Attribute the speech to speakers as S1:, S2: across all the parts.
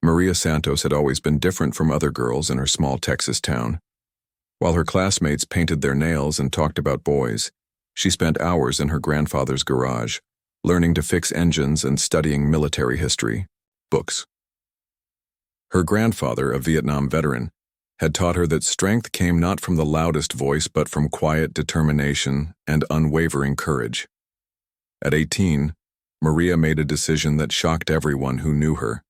S1: Maria Santos had always been different from other girls in her small Texas town. While her classmates painted their nails and talked about boys, she spent hours in her grandfather's garage, learning to fix engines and studying military history, books. Her grandfather, a Vietnam veteran, had taught her that strength came not from the loudest voice but from quiet determination and unwavering courage. At 18, Maria made a decision that shocked everyone who knew her.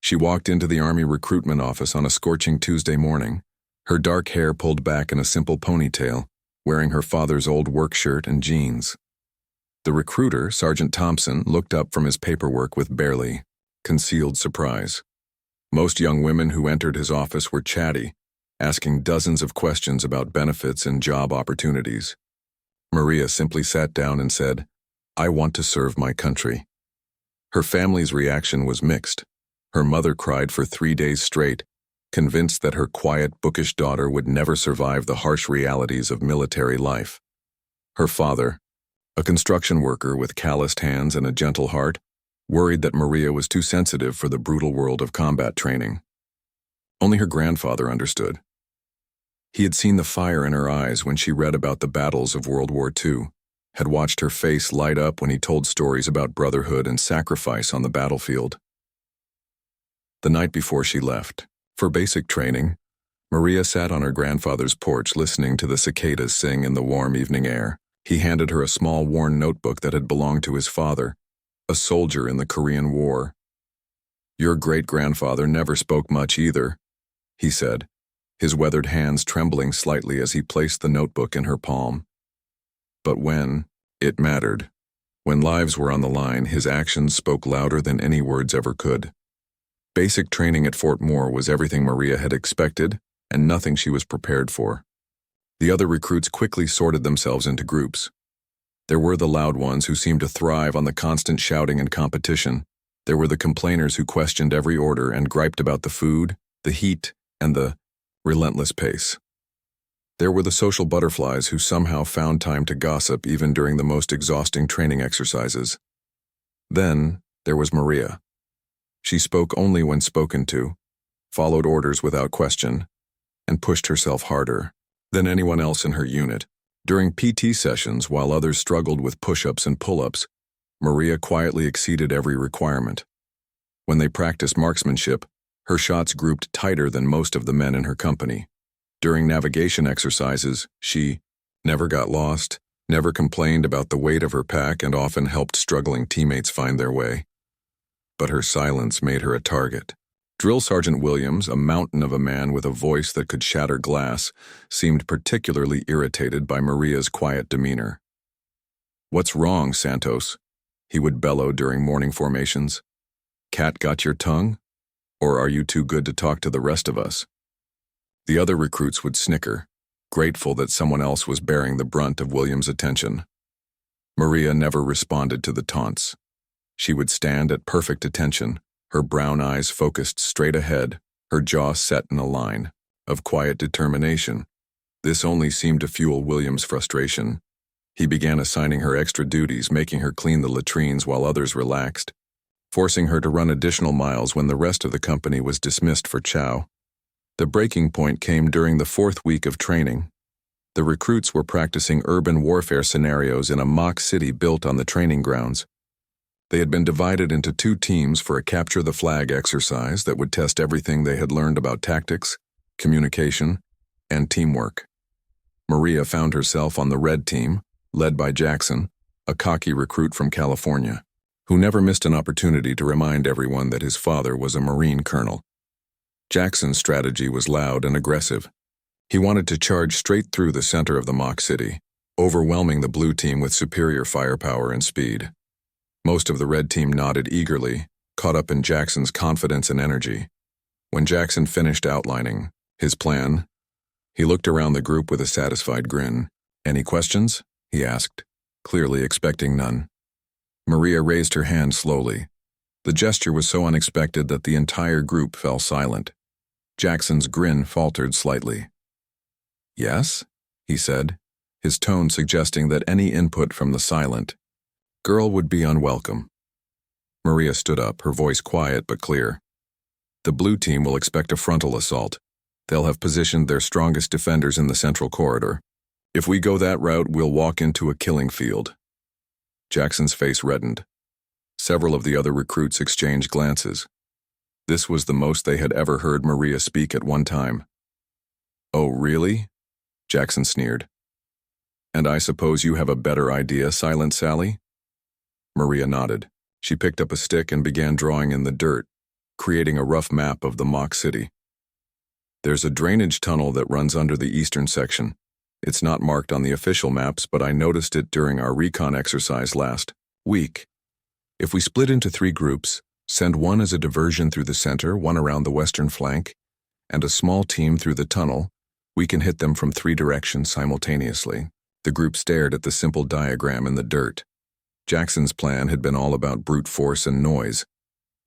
S1: She walked into the Army recruitment office on a scorching Tuesday morning, her dark hair pulled back in a simple ponytail, wearing her father's old work shirt and jeans. The recruiter, Sergeant Thompson, looked up from his paperwork with barely concealed surprise. Most young women who entered his office were chatty, asking dozens of questions about benefits and job opportunities. Maria simply sat down and said, "I want to serve my country." Her family's reaction was mixed. Her mother cried for 3 days straight, convinced that her quiet, bookish daughter would never survive the harsh realities of military life. Her father, a construction worker with calloused hands and a gentle heart, worried that Maria was too sensitive for the brutal world of combat training. Only her grandfather understood. He had seen the fire in her eyes when she read about the battles of World War II, had watched her face light up when he told stories about brotherhood and sacrifice on the battlefield. The night before she left, for basic training, Maria sat on her grandfather's porch listening to the cicadas sing in the warm evening air. He handed her a small worn notebook that had belonged to his father, a soldier in the Korean War. "Your great-grandfather never spoke much either," he said, his weathered hands trembling slightly as he placed the notebook in her palm. But when it mattered, when lives were on the line, his actions spoke louder than any words ever could. Basic training at Fort Moore was everything Maria had expected and nothing she was prepared for. The other recruits quickly sorted themselves into groups. There were the loud ones who seemed to thrive on the constant shouting and competition. There were the complainers who questioned every order and griped about the food, the heat, and the relentless pace. There were the social butterflies who somehow found time to gossip even during the most exhausting training exercises. Then there was Maria. She spoke only when spoken to, followed orders without question, and pushed herself harder than anyone else in her unit. During PT sessions, while others struggled with push-ups and pull-ups, Maria quietly exceeded every requirement. When they practiced marksmanship, her shots grouped tighter than most of the men in her company. During navigation exercises, she never got lost, never complained about the weight of her pack, and often helped struggling teammates find their way. But her silence made her a target. Drill Sergeant Williams, a mountain of a man with a voice that could shatter glass, seemed particularly irritated by Maria's quiet demeanor. "What's wrong, Santos?" he would bellow during morning formations. "Cat got your tongue? Or are you too good to talk to the rest of us?" The other recruits would snicker, grateful that someone else was bearing the brunt of Williams' attention. Maria never responded to the taunts. She would stand at perfect attention, her brown eyes focused straight ahead, her jaw set in a line of quiet determination. This only seemed to fuel Williams' frustration. He began assigning her extra duties, making her clean the latrines while others relaxed, forcing her to run additional miles when the rest of the company was dismissed for chow. The breaking point came during the 4th week of training. The recruits were practicing urban warfare scenarios in a mock city built on the training grounds. They had been divided into 2 teams for a capture-the-flag exercise that would test everything they had learned about tactics, communication, and teamwork. Maria found herself on the red team, led by Jackson, a cocky recruit from California, who never missed an opportunity to remind everyone that his father was a Marine colonel. Jackson's strategy was loud and aggressive. He wanted to charge straight through the center of the mock city, overwhelming the blue team with superior firepower and speed. Most of the red team nodded eagerly, caught up in Jackson's confidence and energy. When Jackson finished outlining his plan, he looked around the group with a satisfied grin. "Any questions?" he asked, clearly expecting none. Maria raised her hand slowly. The gesture was so unexpected that the entire group fell silent. Jackson's grin faltered slightly. "Yes?" he said, his tone suggesting that any input from the silent girl would be unwelcome. Maria stood up, her voice quiet but clear. The blue team will expect a frontal assault. They'll have positioned their strongest defenders in the central corridor. If we go that route, we'll walk into a killing field. Jackson's face reddened. Several of the other recruits exchanged glances. This was the most they had ever heard Maria speak at one time. "Oh, really?" Jackson sneered. "And I suppose you have a better idea, Silent Sally?" Maria nodded. She picked up a stick and began drawing in the dirt, creating a rough map of the mock city. "There's a drainage tunnel that runs under the eastern section. It's not marked on the official maps, but I noticed it during our recon exercise last week. If we split into 3 groups, send one as a diversion through the center, one around the western flank, and a small team through the tunnel, we can hit them from 3 directions simultaneously." The group stared at the simple diagram in the dirt. Jackson's plan had been all about brute force and noise.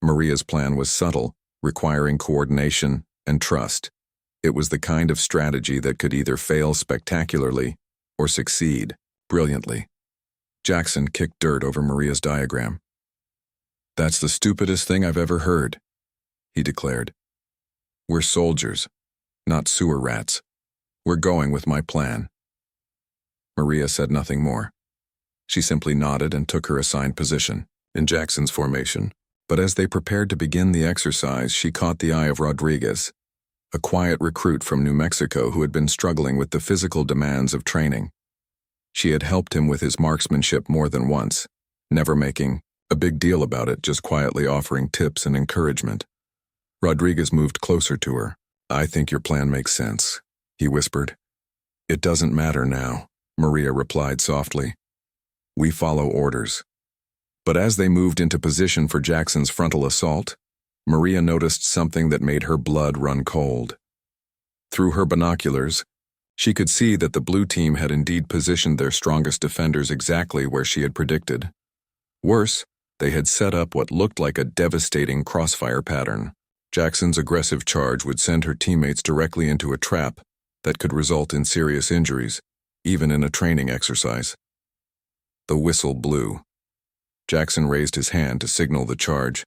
S1: Maria's plan was subtle, requiring coordination and trust. It was the kind of strategy that could either fail spectacularly or succeed brilliantly. Jackson kicked dirt over Maria's diagram. "That's the stupidest thing I've ever heard," he declared. "We're soldiers, not sewer rats. We're going with my plan." Maria said nothing more. She simply nodded and took her assigned position in Jackson's formation. But as they prepared to begin the exercise, she caught the eye of Rodriguez, a quiet recruit from New Mexico who had been struggling with the physical demands of training. She had helped him with his marksmanship more than once, never making a big deal about it, just quietly offering tips and encouragement. Rodriguez moved closer to her. "I think your plan makes sense," he whispered. "It doesn't matter now," Maria replied softly. "We follow orders." But as they moved into position for Jackson's frontal assault, Maria noticed something that made her blood run cold. Through her binoculars, she could see that the blue team had indeed positioned their strongest defenders exactly where she had predicted. Worse, they had set up what looked like a devastating crossfire pattern. Jackson's aggressive charge would send her teammates directly into a trap that could result in serious injuries, even in a training exercise. The whistle blew. Jackson raised his hand to signal the charge.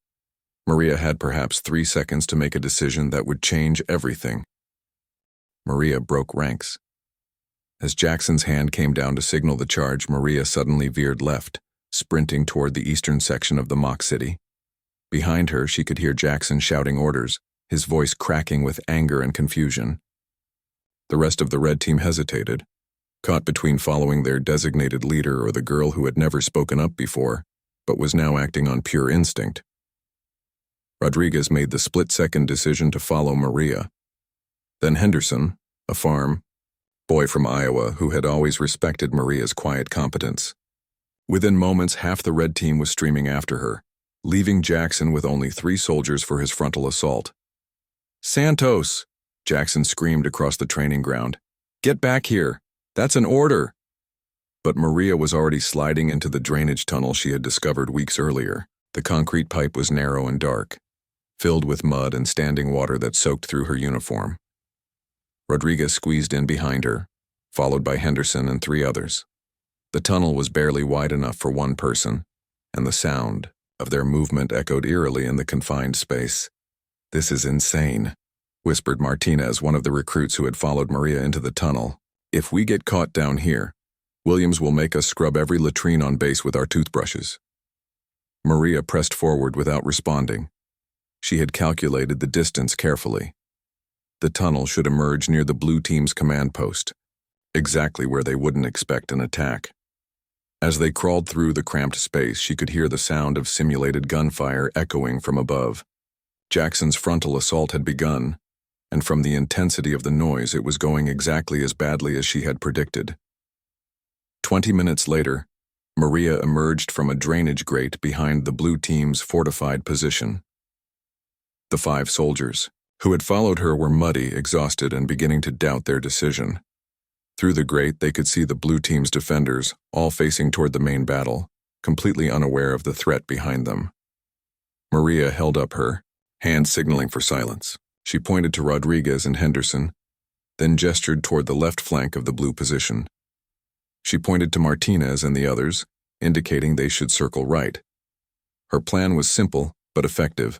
S1: Maria had perhaps 3 seconds to make a decision that would change everything. Maria broke ranks. As Jackson's hand came down to signal the charge, Maria suddenly veered left, sprinting toward the eastern section of the mock city. Behind her, she could hear Jackson shouting orders, his voice cracking with anger and confusion. The rest of the red team hesitated, caught between following their designated leader or the girl who had never spoken up before, but was now acting on pure instinct. Rodriguez made the split-second decision to follow Maria. Then Henderson, a farm boy from Iowa who had always respected Maria's quiet competence. Within moments, half the red team was streaming after her, leaving Jackson with only 3 soldiers for his frontal assault. "Santos!" Jackson screamed across the training ground. "Get back here! That's an order!" But Maria was already sliding into the drainage tunnel she had discovered weeks earlier. The concrete pipe was narrow and dark, filled with mud and standing water that soaked through her uniform. Rodriguez squeezed in behind her, followed by Henderson and 3 others. The tunnel was barely wide enough for one person, and the sound of their movement echoed eerily in the confined space. "This is insane," whispered Martinez, one of the recruits who had followed Maria into the tunnel. "If we get caught down here, Williams will make us scrub every latrine on base with our toothbrushes." Maria pressed forward without responding. She had calculated the distance carefully. The tunnel should emerge near the blue team's command post, exactly where they wouldn't expect an attack. As they crawled through the cramped space, she could hear the sound of simulated gunfire echoing from above. Jackson's frontal assault had begun, and from the intensity of the noise, it was going exactly as badly as she had predicted. 20 minutes later, Maria emerged from a drainage grate behind the blue team's fortified position. The 5 soldiers who had followed her were muddy, exhausted, and beginning to doubt their decision. Through the grate, they could see the blue team's defenders, all facing toward the main battle, completely unaware of the threat behind them. Maria held up her hand, signaling for silence. She pointed to Rodriguez and Henderson, then gestured toward the left flank of the blue position. She pointed to Martinez and the others, indicating they should circle right. Her plan was simple but effective.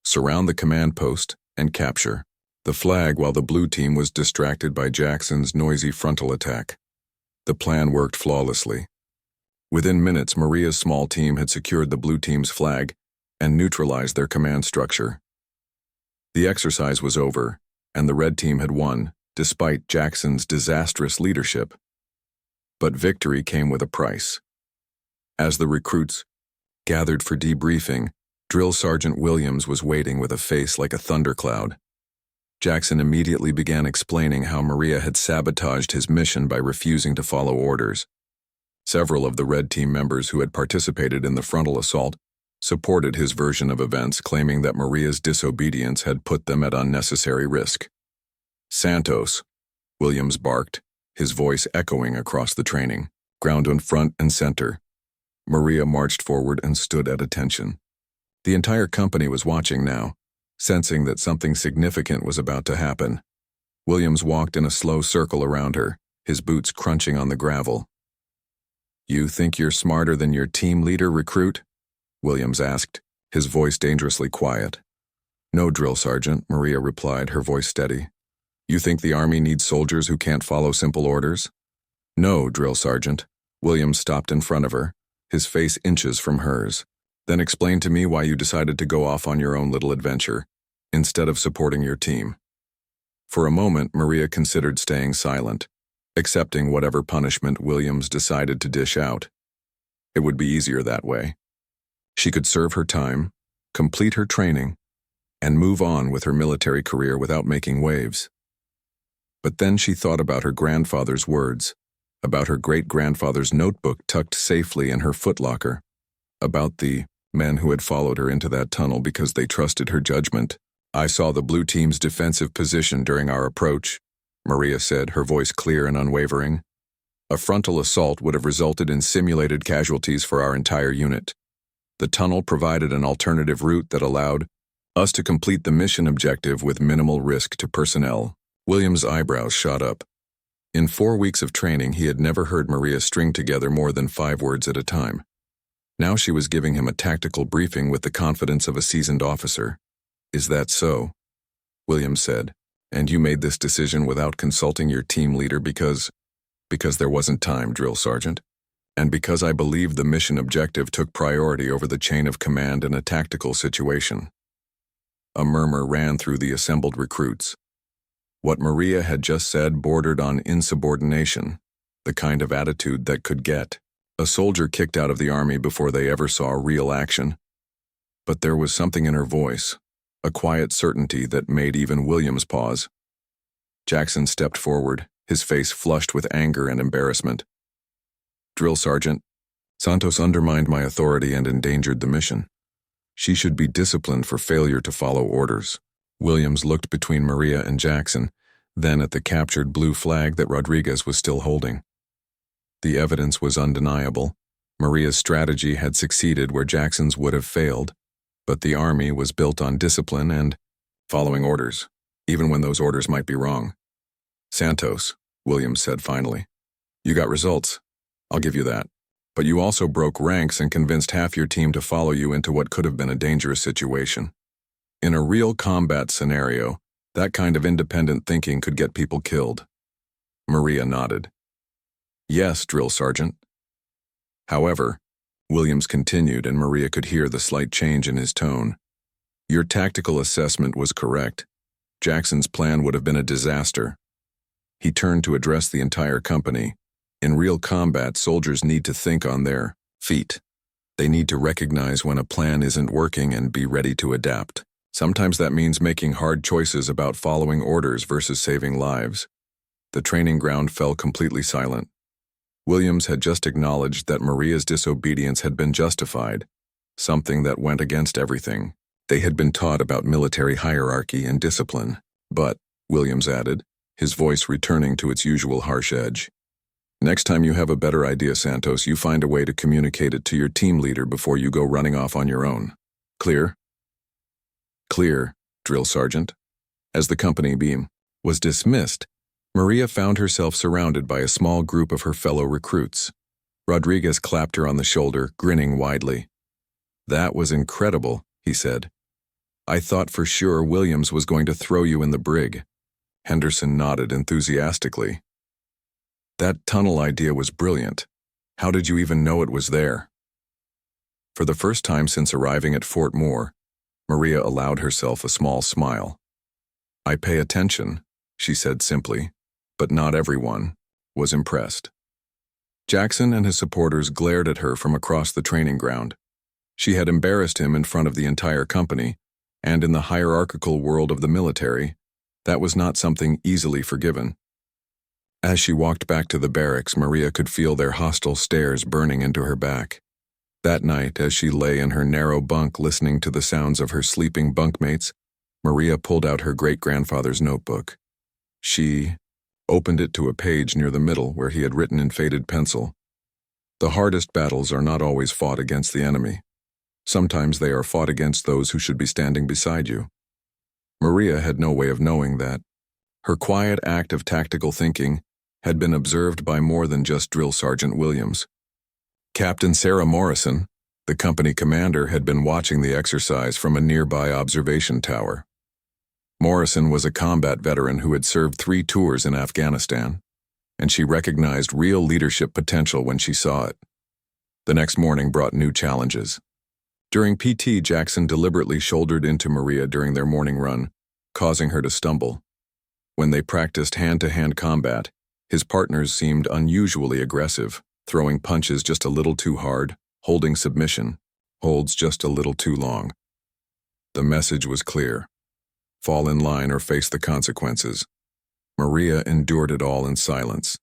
S1: surround the command post, and capture the flag while the blue team was distracted by Jackson's noisy frontal attack. The plan worked flawlessly. Within minutes, Maria's small team had secured the blue team's flag and neutralized their command structure. The exercise was over, and the red team had won, despite Jackson's disastrous leadership. But victory came with a price. As the recruits gathered for debriefing, Drill Sergeant Williams was waiting with a face like a thundercloud. Jackson immediately began explaining how Maria had sabotaged his mission by refusing to follow orders. Several of the red team members who had participated in the frontal assault supported his version of events, claiming that Maria's disobedience had put them at unnecessary risk. "Santos," Williams barked, his voice echoing across the training ground in front and center. Maria marched forward and stood at attention. The entire company was watching now, sensing that something significant was about to happen. Williams walked in a slow circle around her, his boots crunching on the gravel. "You think you're smarter than your team leader, recruit?" Williams asked, his voice dangerously quiet. "No, Drill Sergeant," Maria replied, her voice steady. "You think the Army needs soldiers who can't follow simple orders?" "No, Drill Sergeant." Williams stopped in front of her, his face inches from hers. "Then explain to me why you decided to go off on your own little adventure, instead of supporting your team." For a moment, Maria considered staying silent, accepting whatever punishment Williams decided to dish out. It would be easier that way. She could serve her time, complete her training, and move on with her military career without making waves. But then she thought about her grandfather's words, about her great-grandfather's notebook tucked safely in her footlocker, about the men who had followed her into that tunnel because they trusted her judgment. "I saw the blue team's defensive position during our approach," Maria said, her voice clear and unwavering. "A frontal assault would have resulted in simulated casualties for our entire unit. The tunnel provided an alternative route that allowed us to complete the mission objective with minimal risk to personnel." Williams' eyebrows shot up. In 4 weeks of training, he had never heard Maria string together more than 5 words at a time. Now she was giving him a tactical briefing with the confidence of a seasoned officer. "Is that so?" Williams said. "And you made this decision without consulting your team leader because there wasn't time, Drill Sergeant. And because I believed the mission objective took priority over the chain of command in a tactical situation." A murmur ran through the assembled recruits. What Maria had just said bordered on insubordination, the kind of attitude that could get a soldier kicked out of the Army before they ever saw real action. But there was something in her voice, a quiet certainty that made even Williams pause. Jackson stepped forward, his face flushed with anger and embarrassment. "Drill Sergeant, Santos undermined my authority and endangered the mission. She should be disciplined for failure to follow orders." Williams looked between Maria and Jackson, then at the captured blue flag that Rodriguez was still holding. The evidence was undeniable. Maria's strategy had succeeded where Jackson's would have failed, but the Army was built on discipline and following orders, even when those orders might be wrong. "Santos," Williams said finally, "you got results. I'll give you that. But you also broke ranks and convinced half your team to follow you into what could have been a dangerous situation. In a real combat scenario, that kind of independent thinking could get people killed." Maria nodded. "Yes, Drill Sergeant." However, Williams continued, and Maria could hear the slight change in his tone. "Your tactical assessment was correct. Jackson's plan would have been a disaster." He turned to address the entire company. "In real combat, soldiers need to think on their feet. They need to recognize when a plan isn't working and be ready to adapt. Sometimes that means making hard choices about following orders versus saving lives." The training ground fell completely silent. Williams had just acknowledged that Maria's disobedience had been justified, something that went against everything they had been taught about military hierarchy and discipline. "But," Williams added, his voice returning to its usual harsh edge, "next time you have a better idea, Santos, you find a way to communicate it to your team leader before you go running off on your own. Clear?" "Clear, Drill Sergeant." As the company beam was dismissed, Maria found herself surrounded by a small group of her fellow recruits. Rodriguez clapped her on the shoulder, grinning widely. "That was incredible," he said. I thought for sure Williams was going to throw you in the brig. Henderson nodded enthusiastically. That tunnel idea was brilliant. How did you even know it was there? For the first time since arriving at Fort Moore, Maria allowed herself a small smile. I pay attention, she said simply, but not everyone was impressed. Jackson and his supporters glared at her from across the training ground. She had embarrassed him in front of the entire company, and in the hierarchical world of the military, that was not something easily forgiven. As she walked back to the barracks, Maria could feel their hostile stares burning into her back. That night, as she lay in her narrow bunk listening to the sounds of her sleeping bunkmates, Maria pulled out her great-grandfather's notebook. She opened it to a page near the middle where he had written in faded pencil, "The hardest battles are not always fought against the enemy. Sometimes they are fought against those who should be standing beside you." Maria had no way of knowing that. Her quiet act of tactical thinking had been observed by more than just Drill Sergeant Williams. Captain Sarah Morrison, the company commander, had been watching the exercise from a nearby observation tower. Morrison was a combat veteran who had served 3 tours in Afghanistan, and she recognized real leadership potential when she saw it. The next morning brought new challenges. During PT, Jackson deliberately shouldered into Maria during their morning run, causing her to stumble. When they practiced hand-to-hand combat, his partners seemed unusually aggressive, throwing punches just a little too hard, holding submission, holds just a little too long. The message was clear. Fall in line or face the consequences. Maria endured it all in silence.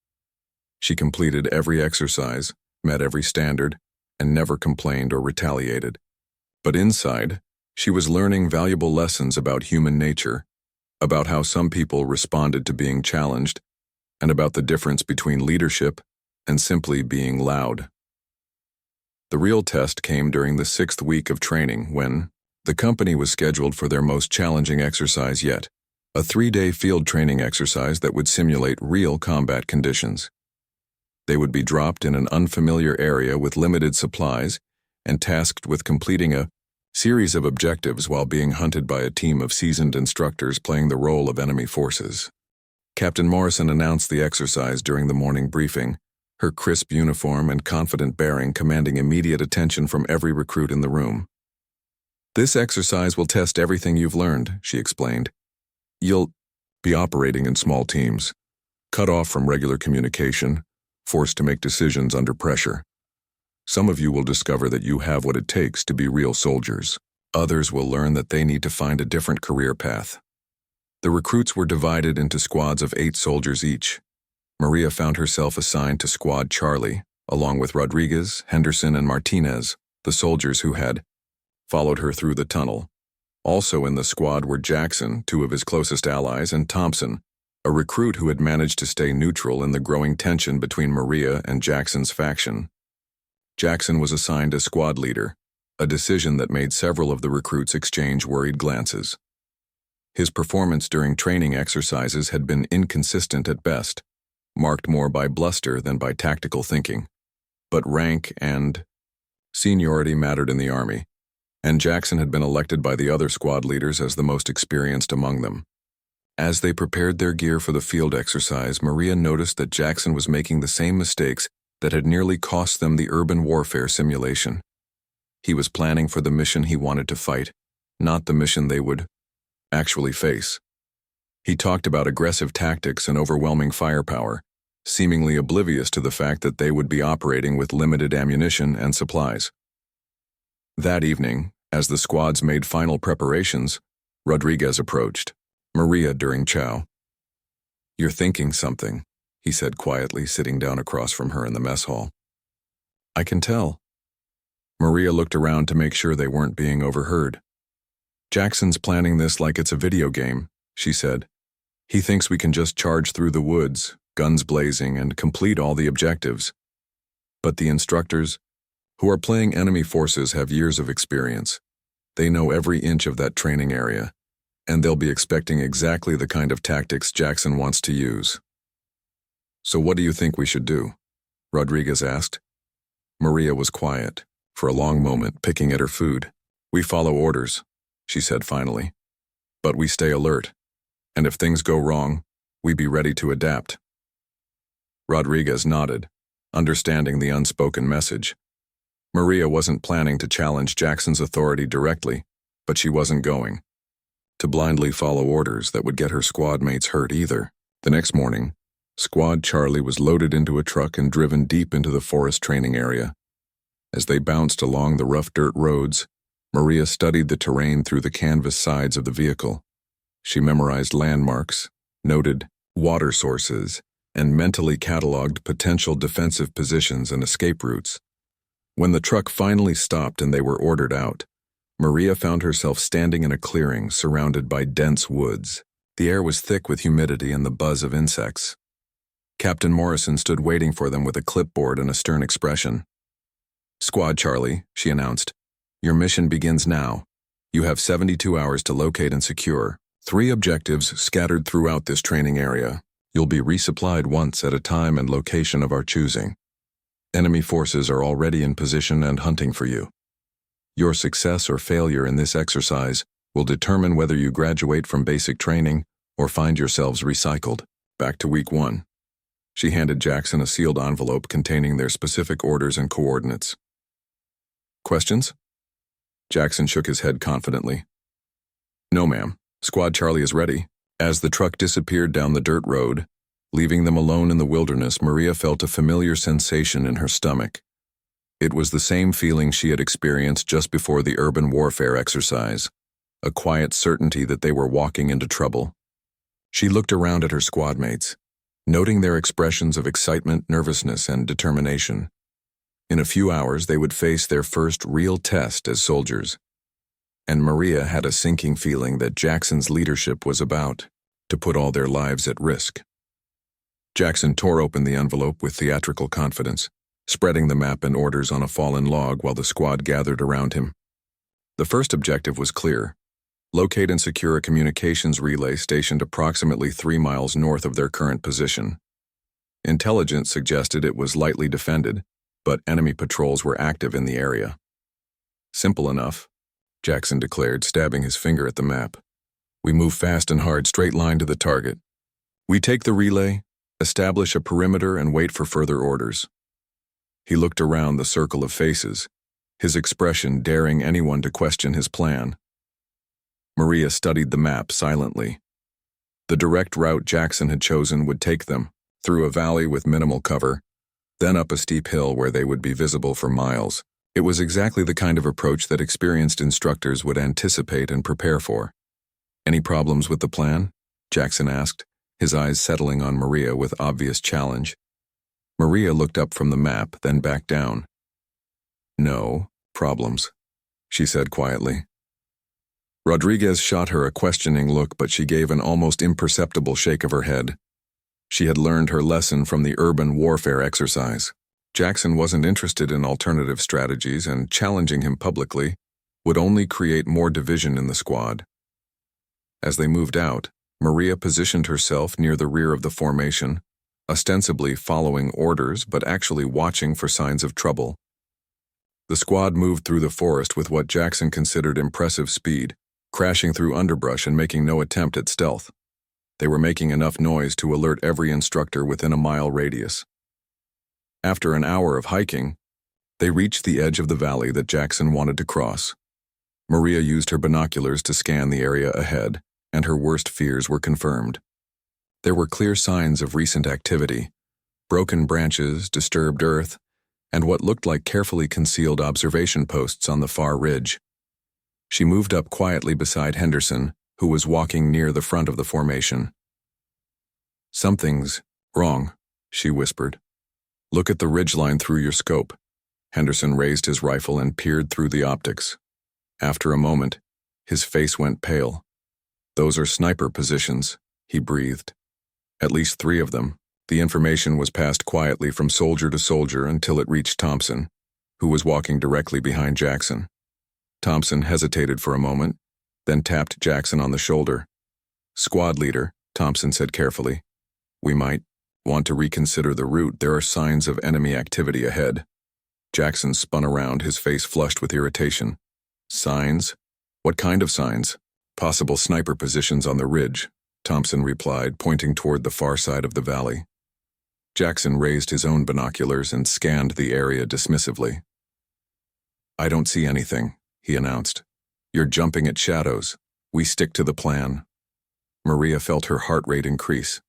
S1: She completed every exercise, met every standard, and never complained or retaliated. But inside, she was learning valuable lessons about human nature, about how some people responded to being challenged, and about the difference between leadership and simply being loud. The real test came during the 6th week of training when the company was scheduled for their most challenging exercise yet, a 3-day field training exercise that would simulate real combat conditions. They would be dropped in an unfamiliar area with limited supplies and tasked with completing a series of objectives while being hunted by a team of seasoned instructors playing the role of enemy forces. Captain Morrison announced the exercise during the morning briefing, her crisp uniform and confident bearing commanding immediate attention from every recruit in the room. "This exercise will test everything you've learned," she explained. "You'll be operating in small teams, cut off from regular communication, forced to make decisions under pressure. Some of you will discover that you have what it takes to be real soldiers. Others will learn that they need to find a different career path." The recruits were divided into squads of 8 soldiers each. Maria found herself assigned to Squad Charlie, along with Rodriguez, Henderson, and Martinez, the soldiers who had followed her through the tunnel. Also in the squad were Jackson, 2 of his closest allies, and Thompson, a recruit who had managed to stay neutral in the growing tension between Maria and Jackson's faction. Jackson was assigned as squad leader, a decision that made several of the recruits exchange worried glances. His performance during training exercises had been inconsistent at best, marked more by bluster than by tactical thinking. But rank and seniority mattered in the Army, and Jackson had been elected by the other squad leaders as the most experienced among them. As they prepared their gear for the field exercise, Maria noticed that Jackson was making the same mistakes that had nearly cost them the urban warfare simulation. He was planning for the mission he wanted to fight, not the mission they would actually face. He talked about aggressive tactics and overwhelming firepower, seemingly oblivious to the fact that they would be operating with limited ammunition and supplies. That evening, as the squads made final preparations, Rodriguez approached Maria during chow. "You're thinking something," he said quietly, sitting down across from her in the mess hall. "I can tell." Maria looked around to make sure they weren't being overheard. "Jackson's planning this like it's a video game," she said. "He thinks we can just charge through the woods, guns blazing, and complete all the objectives. But the instructors, who are playing enemy forces, have years of experience. They know every inch of that training area, and they'll be expecting exactly the kind of tactics Jackson wants to use." "So what do you think we should do?" Rodriguez asked. Maria was quiet, for a long moment, picking at her food. "We follow orders. she said finally. But we stay alert, and if things go wrong, we be ready to adapt. Rodriguez nodded, understanding the unspoken message. Maria wasn't planning to challenge Jackson's authority directly, but she wasn't going to blindly follow orders that would get her squad mates hurt either. The next morning, Squad Charlie was loaded into a truck and driven deep into the forest training area. As they bounced along the rough dirt roads, Maria studied the terrain through the canvas sides of the vehicle. She memorized landmarks, noted water sources, and mentally cataloged potential defensive positions and escape routes. When the truck finally stopped and they were ordered out, Maria found herself standing in a clearing surrounded by dense woods. The air was thick with humidity and the buzz of insects. Captain Morrison stood waiting for them with a clipboard and a stern expression. "Squad Charlie," she announced, "your mission begins now. You have 72 hours to locate and secure 3 objectives scattered throughout this training area. You'll be resupplied once at a time and location of our choosing. Enemy forces are already in position and hunting for you. Your success or failure in this exercise will determine whether you graduate from basic training or find yourselves recycled. Back to week 1. She handed Jackson a sealed envelope containing their specific orders and coordinates. Questions? Jackson shook his head confidently. No, ma'am. Squad Charlie is ready. As the truck disappeared down the dirt road, leaving them alone in the wilderness, Maria felt a familiar sensation in her stomach. It was the same feeling she had experienced just before the urban warfare exercise, a quiet certainty that they were walking into trouble. She looked around at her squad mates, noting their expressions of excitement, nervousness, and determination. In a few hours, they would face their first real test as soldiers. And Maria had a sinking feeling that Jackson's leadership was about to put all their lives at risk. Jackson tore open the envelope with theatrical confidence, spreading the map and orders on a fallen log while the squad gathered around him. The first objective was clear: locate and secure a communications relay stationed approximately 3 miles north of their current position. Intelligence suggested it was lightly defended, but enemy patrols were active in the area. Simple enough, Jackson declared, stabbing his finger at the map. We move fast and hard, straight line to the target. We take the relay, establish a perimeter, and wait for further orders. He looked around the circle of faces, his expression daring anyone to question his plan. Maria studied the map silently. The direct route Jackson had chosen would take them through a valley with minimal cover, then up a steep hill where they would be visible for miles. It was exactly the kind of approach that experienced instructors would anticipate and prepare for. Any problems with the plan? Jackson asked, his eyes settling on Maria with obvious challenge. Maria looked up from the map, then back down. No problems, she said quietly. Rodriguez shot her a questioning look, but she gave an almost imperceptible shake of her head. She had learned her lesson from the urban warfare exercise. Jackson wasn't interested in alternative strategies, and challenging him publicly would only create more division in the squad. As they moved out, Maria positioned herself near the rear of the formation, ostensibly following orders but actually watching for signs of trouble. The squad moved through the forest with what Jackson considered impressive speed, crashing through underbrush and making no attempt at stealth. They were making enough noise to alert every instructor within a mile radius. After an hour of hiking, they reached the edge of the valley that Jackson wanted to cross. Maria used her binoculars to scan the area ahead, and her worst fears were confirmed. There were clear signs of recent activity: broken branches, disturbed earth, and what looked like carefully concealed observation posts on the far ridge. She moved up quietly beside Henderson, who was walking near the front of the formation. "Something's wrong," she whispered. "Look at the ridgeline through your scope." Henderson raised his rifle and peered through the optics. After a moment, his face went pale. "Those are sniper positions," he breathed. "At least 3 of them." The information was passed quietly from soldier to soldier until it reached Thompson, who was walking directly behind Jackson. Thompson hesitated for a moment, then tapped Jackson on the shoulder. "Squad leader," Thompson said carefully, "we might want to reconsider the route. There are signs of enemy activity ahead." Jackson spun around, his face flushed with irritation. "Signs? What kind of signs? Possible sniper positions on the ridge, Thompson replied, pointing toward the far side of the valley. Jackson raised his own binoculars and scanned the area dismissively. I don't see anything, he announced. You're jumping at shadows. We stick to the plan. Maria felt her heart rate increase.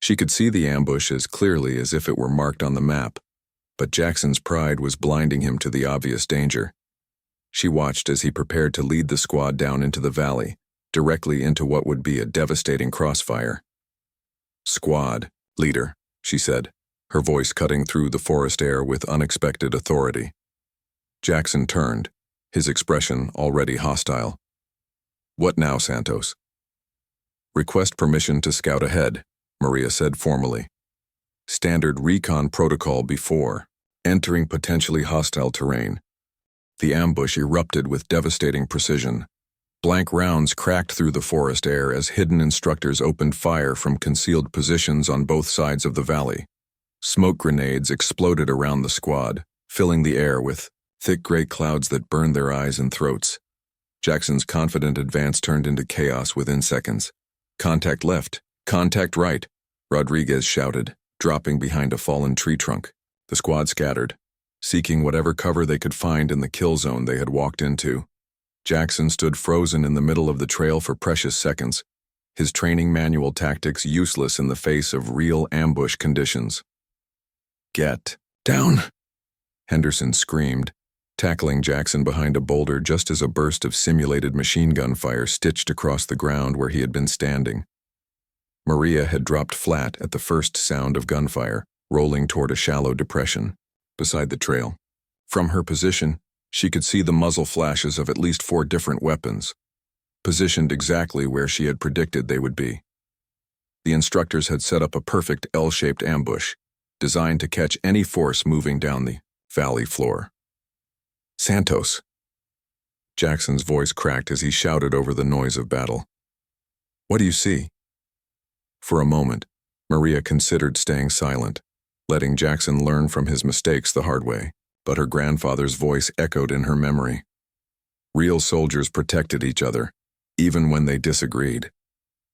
S1: She could see the ambush as clearly as if it were marked on the map, but Jackson's pride was blinding him to the obvious danger. She watched as he prepared to lead the squad down into the valley, directly into what would be a devastating crossfire. Squad, leader, she said, her voice cutting through the forest air with unexpected authority. Jackson turned, his expression already hostile. What now, Santos? Request permission to scout ahead, Maria said formally. Standard recon protocol before entering potentially hostile terrain. The ambush erupted with devastating precision. Blank rounds cracked through the forest air as hidden instructors opened fire from concealed positions on both sides of the valley. Smoke grenades exploded around the squad, filling the air with thick gray clouds that burned their eyes and throats. Jackson's confident advance turned into chaos within seconds. Contact left, contact right, Rodriguez shouted, dropping behind a fallen tree trunk. The squad scattered, seeking whatever cover they could find in the kill zone they had walked into. Jackson stood frozen in the middle of the trail for precious seconds, his training manual tactics useless in the face of real ambush conditions. Get down, Henderson screamed, tackling Jackson behind a boulder just as a burst of simulated machine gun fire stitched across the ground where he had been standing. Maria had dropped flat at the first sound of gunfire, rolling toward a shallow depression beside the trail. From her position, she could see the muzzle flashes of at least 4 different weapons, positioned exactly where she had predicted they would be. The instructors had set up a perfect L-shaped ambush, designed to catch any force moving down the valley floor. Santos. Jackson's voice cracked as he shouted over the noise of battle. What do you see? For a moment, Maria considered staying silent, letting Jackson learn from his mistakes the hard way, but her grandfather's voice echoed in her memory. Real soldiers protected each other, even when they disagreed.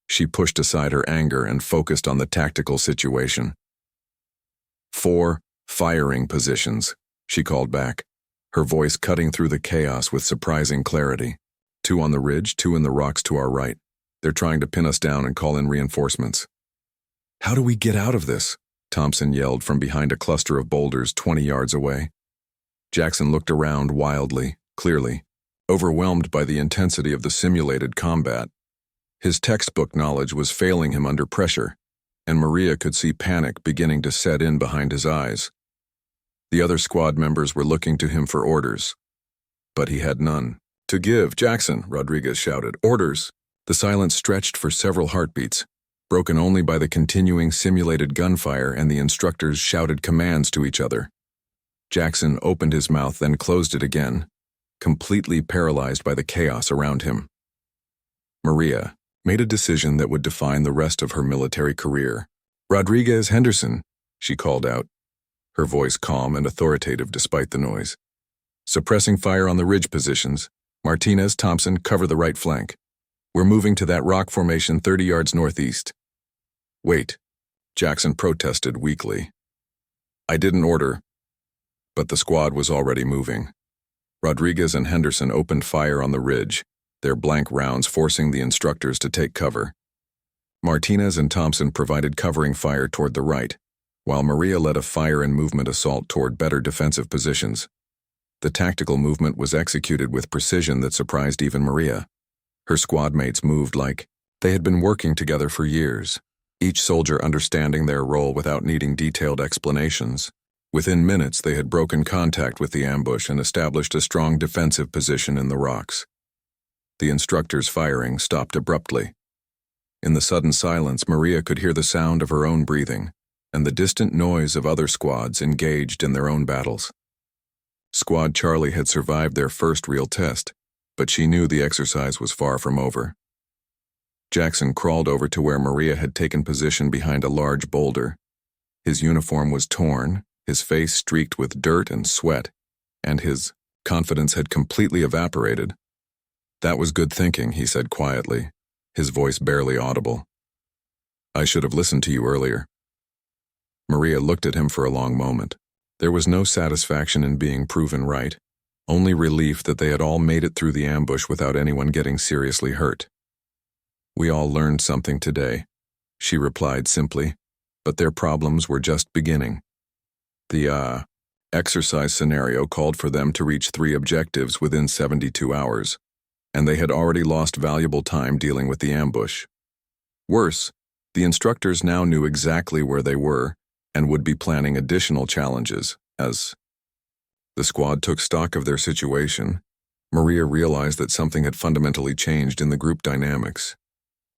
S1: She pushed aside her anger and focused on the tactical situation. 4 firing positions, she called back, her voice cutting through the chaos with surprising clarity. 2 on the ridge, 2 in the rocks to our right. They're trying to pin us down and call in reinforcements. How do we get out of this? Thompson yelled from behind a cluster of boulders 20 yards away. Jackson looked around wildly, clearly, overwhelmed by the intensity of the simulated combat. His textbook knowledge was failing him under pressure, and Maria could see panic beginning to set in behind his eyes. The other squad members were looking to him for orders, but he had none to give. Jackson, Rodriguez shouted, orders. The silence stretched for several heartbeats, broken only by the continuing simulated gunfire and the instructors' shouted commands to each other. Jackson opened his mouth, then closed it again, completely paralyzed by the chaos around him. Maria made a decision that would define the rest of her military career. Rodriguez, Henderson, she called out, her voice calm and authoritative despite the noise. Suppressing fire on the ridge positions. Martinez, Thompson, cover the right flank. We're moving to that rock formation 30 yards northeast. Wait, Jackson protested weakly. I didn't order, but the squad was already moving. Rodriguez and Henderson opened fire on the ridge, their blank rounds forcing the instructors to take cover. Martinez and Thompson provided covering fire toward the right, while Maria led a fire and movement assault toward better defensive positions. The tactical movement was executed with precision that surprised even Maria. Her squad mates moved like they had been working together for years, each soldier understanding their role without needing detailed explanations. Within minutes, they had broken contact with the ambush and established a strong defensive position in the rocks. The instructor's firing stopped abruptly. In the sudden silence, Maria could hear the sound of her own breathing and the distant noise of other squads engaged in their own battles. Squad Charlie had survived their first real test, but she knew the exercise was far from over. Jackson crawled over to where Maria had taken position behind a large boulder. His uniform was torn, his face streaked with dirt and sweat, and his confidence had completely evaporated. That was good thinking, he said quietly, his voice barely audible. I should have listened to you earlier. Maria looked at him for a long moment. There was no satisfaction in being proven right, only relief that they had all made it through the ambush without anyone getting seriously hurt. We all learned something today, she replied simply, but their problems were just beginning. The exercise scenario called for them to reach 3 objectives within 72 hours, and they had already lost valuable time dealing with the ambush. Worse, the instructors now knew exactly where they were and would be planning additional challenges. As the squad took stock of their situation, Maria realized that something had fundamentally changed in the group dynamics.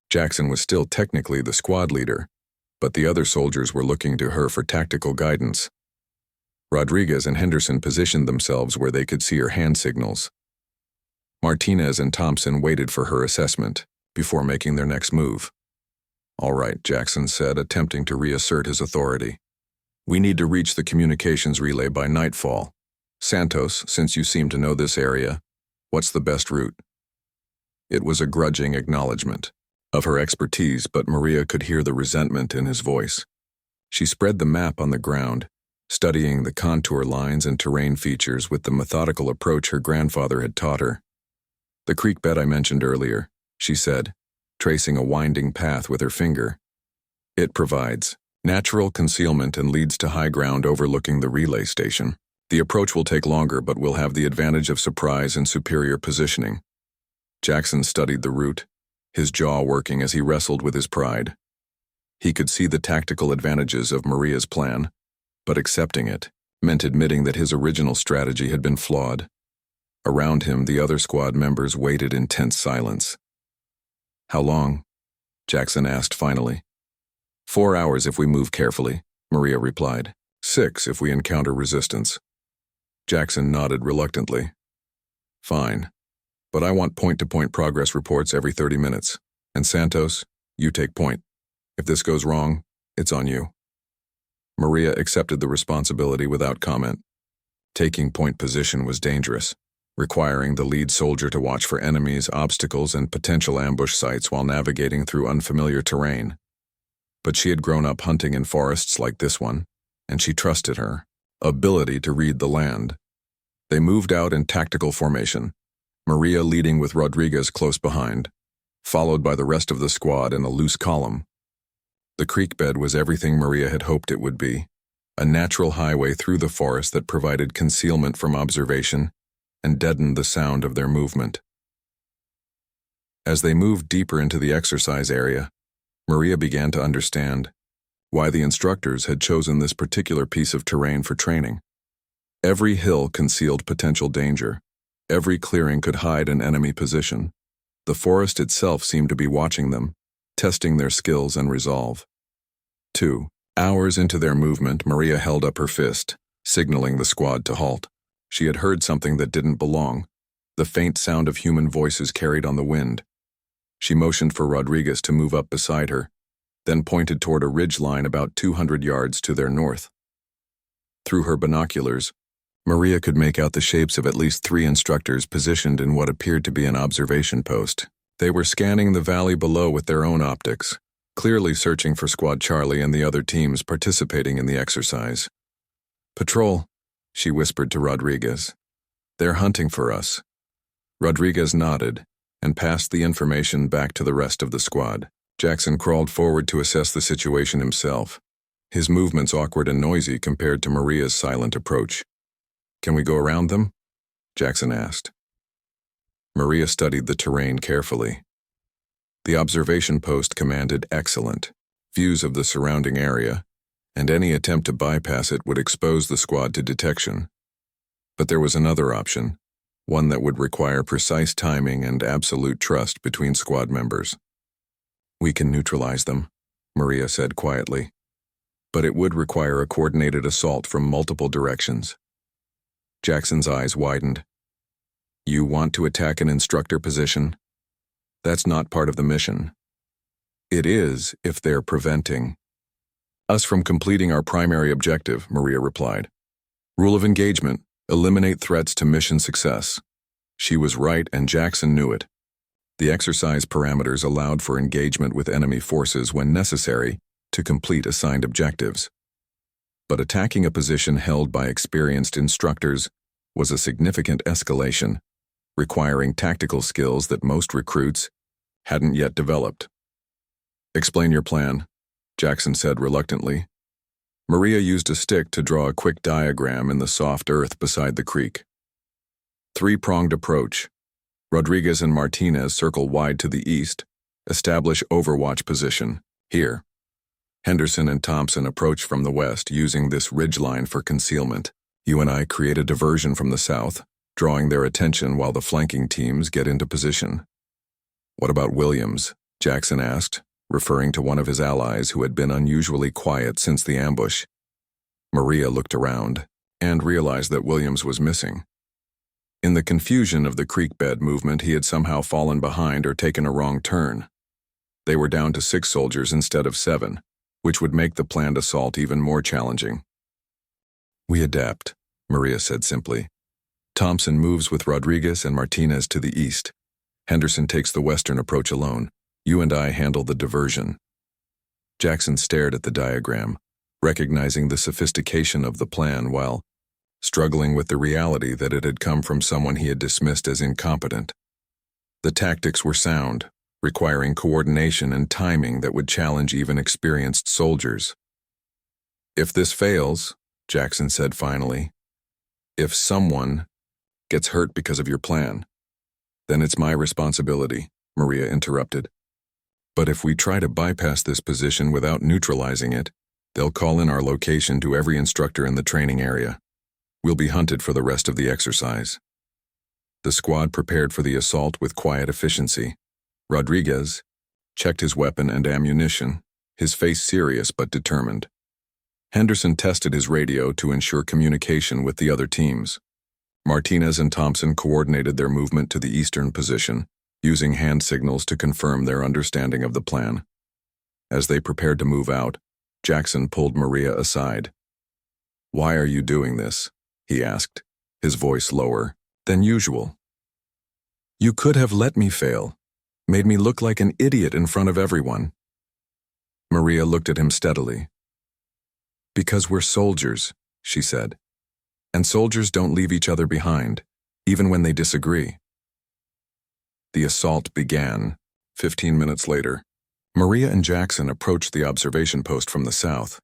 S1: Jackson was still technically the squad leader, but the other soldiers were looking to her for tactical guidance. Rodriguez and Henderson positioned themselves where they could see her hand signals. Martinez and Thompson waited for her assessment before making their next move. All right, Jackson said, attempting to reassert his authority. We need to reach the communications relay by nightfall. Santos, since you seem to know this area, what's the best route? It was a grudging acknowledgement of her expertise, but Maria could hear the resentment in his voice. She spread the map on the ground, studying the contour lines and terrain features with the methodical approach her grandfather had taught her. The creek bed I mentioned earlier, she said, tracing a winding path with her finger. It provides natural concealment and leads to high ground overlooking the relay station. The approach will take longer, but will have the advantage of surprise and superior positioning. Jackson studied the route, his jaw working as he wrestled with his pride. He could see the tactical advantages of Maria's plan, but accepting it meant admitting that his original strategy had been flawed. Around him, the other squad members waited in tense silence. How long? Jackson asked finally. 4 hours if we move carefully, Maria replied. 6 if we encounter resistance. Jackson nodded reluctantly. Fine, but I want point-to-point progress reports every 30 minutes. And Santos, you take point. If this goes wrong, it's on you. Maria accepted the responsibility without comment. Taking point position was dangerous, requiring the lead soldier to watch for enemies, obstacles, and potential ambush sites while navigating through unfamiliar terrain. But she had grown up hunting in forests like this one, and she trusted her ability to read the land. They moved out in tactical formation, Maria leading with Rodriguez close behind, followed by the rest of the squad in a loose column. The creek bed was everything Maria had hoped it would be, a natural highway through the forest that provided concealment from observation and deadened the sound of their movement. As they moved deeper into the exercise area, Maria began to understand why the instructors had chosen this particular piece of terrain for training. Every hill concealed potential danger. Every clearing could hide an enemy position. The forest itself seemed to be watching them, testing their skills and resolve. 2 hours into their movement, Maria held up her fist, signaling the squad to halt. She had heard something that didn't belong, the faint sound of human voices carried on the wind. She motioned for Rodriguez to move up beside her, then pointed toward a ridge line about 200 yards to their north. Through her binoculars, Maria could make out the shapes of at least 3 instructors positioned in what appeared to be an observation post. They were scanning the valley below with their own optics, clearly searching for Squad Charlie and the other teams participating in the exercise. Patrol, she whispered to Rodriguez. They're hunting for us. Rodriguez nodded and passed the information back to the rest of the squad. Jackson crawled forward to assess the situation himself, his movements awkward and noisy compared to Maria's silent approach. Can we go around them? Jackson asked. Maria studied the terrain carefully. The observation post commanded excellent views of the surrounding area, and any attempt to bypass it would expose the squad to detection. But there was another option, one that would require precise timing and absolute trust between squad members. We can neutralize them, Maria said quietly, but it would require a coordinated assault from multiple directions. Jackson's eyes widened. You want to attack an instructor position? That's not part of the mission. It is if they're preventing us from completing our primary objective, Maria replied. Rule of engagement, eliminate threats to mission success. She was right, and Jackson knew it. The exercise parameters allowed for engagement with enemy forces when necessary to complete assigned objectives. But attacking a position held by experienced instructors was a significant escalation, requiring tactical skills that most recruits hadn't yet developed. "Explain your plan," Jackson said reluctantly. Maria used a stick to draw a quick diagram in the soft earth beside the creek. Three-pronged approach. Rodriguez and Martinez circle wide to the east, establish overwatch position, here. Henderson and Thompson approach from the west using this ridgeline for concealment. You and I create a diversion from the south, drawing their attention while the flanking teams get into position. "What about Williams?" Jackson asked, referring to one of his allies who had been unusually quiet since the ambush. Maria looked around and realized that Williams was missing. In the confusion of the creek bed movement, he had somehow fallen behind or taken a wrong turn. They were down to 6 soldiers instead of 7, which would make the planned assault even more challenging. "We adapt," Maria said simply. "Thompson moves with Rodriguez and Martinez to the east. Henderson takes the western approach alone. You and I handle the diversion." Jackson stared at the diagram, recognizing the sophistication of the plan while struggling with the reality that it had come from someone he had dismissed as incompetent. The tactics were sound, requiring coordination and timing that would challenge even experienced soldiers. "If this fails," Jackson said finally, "if someone gets hurt because of your plan, then it's my responsibility," Maria interrupted. "But if we try to bypass this position without neutralizing it, they'll call in our location to every instructor in the training area. We'll be hunted for the rest of the exercise." The squad prepared for the assault with quiet efficiency. Rodriguez checked his weapon and ammunition, his face serious but determined. Henderson tested his radio to ensure communication with the other teams. Martinez and Thompson coordinated their movement to the eastern position, using hand signals to confirm their understanding of the plan. As they prepared to move out, Jackson pulled Maria aside. "Why are you doing this?" he asked, his voice lower than usual. "You could have let me fail, made me look like an idiot in front of everyone." Maria looked at him steadily. "Because we're soldiers," she said. "And soldiers don't leave each other behind, even when they disagree." The assault began. 15 minutes later, Maria and Jackson approached the observation post from the south,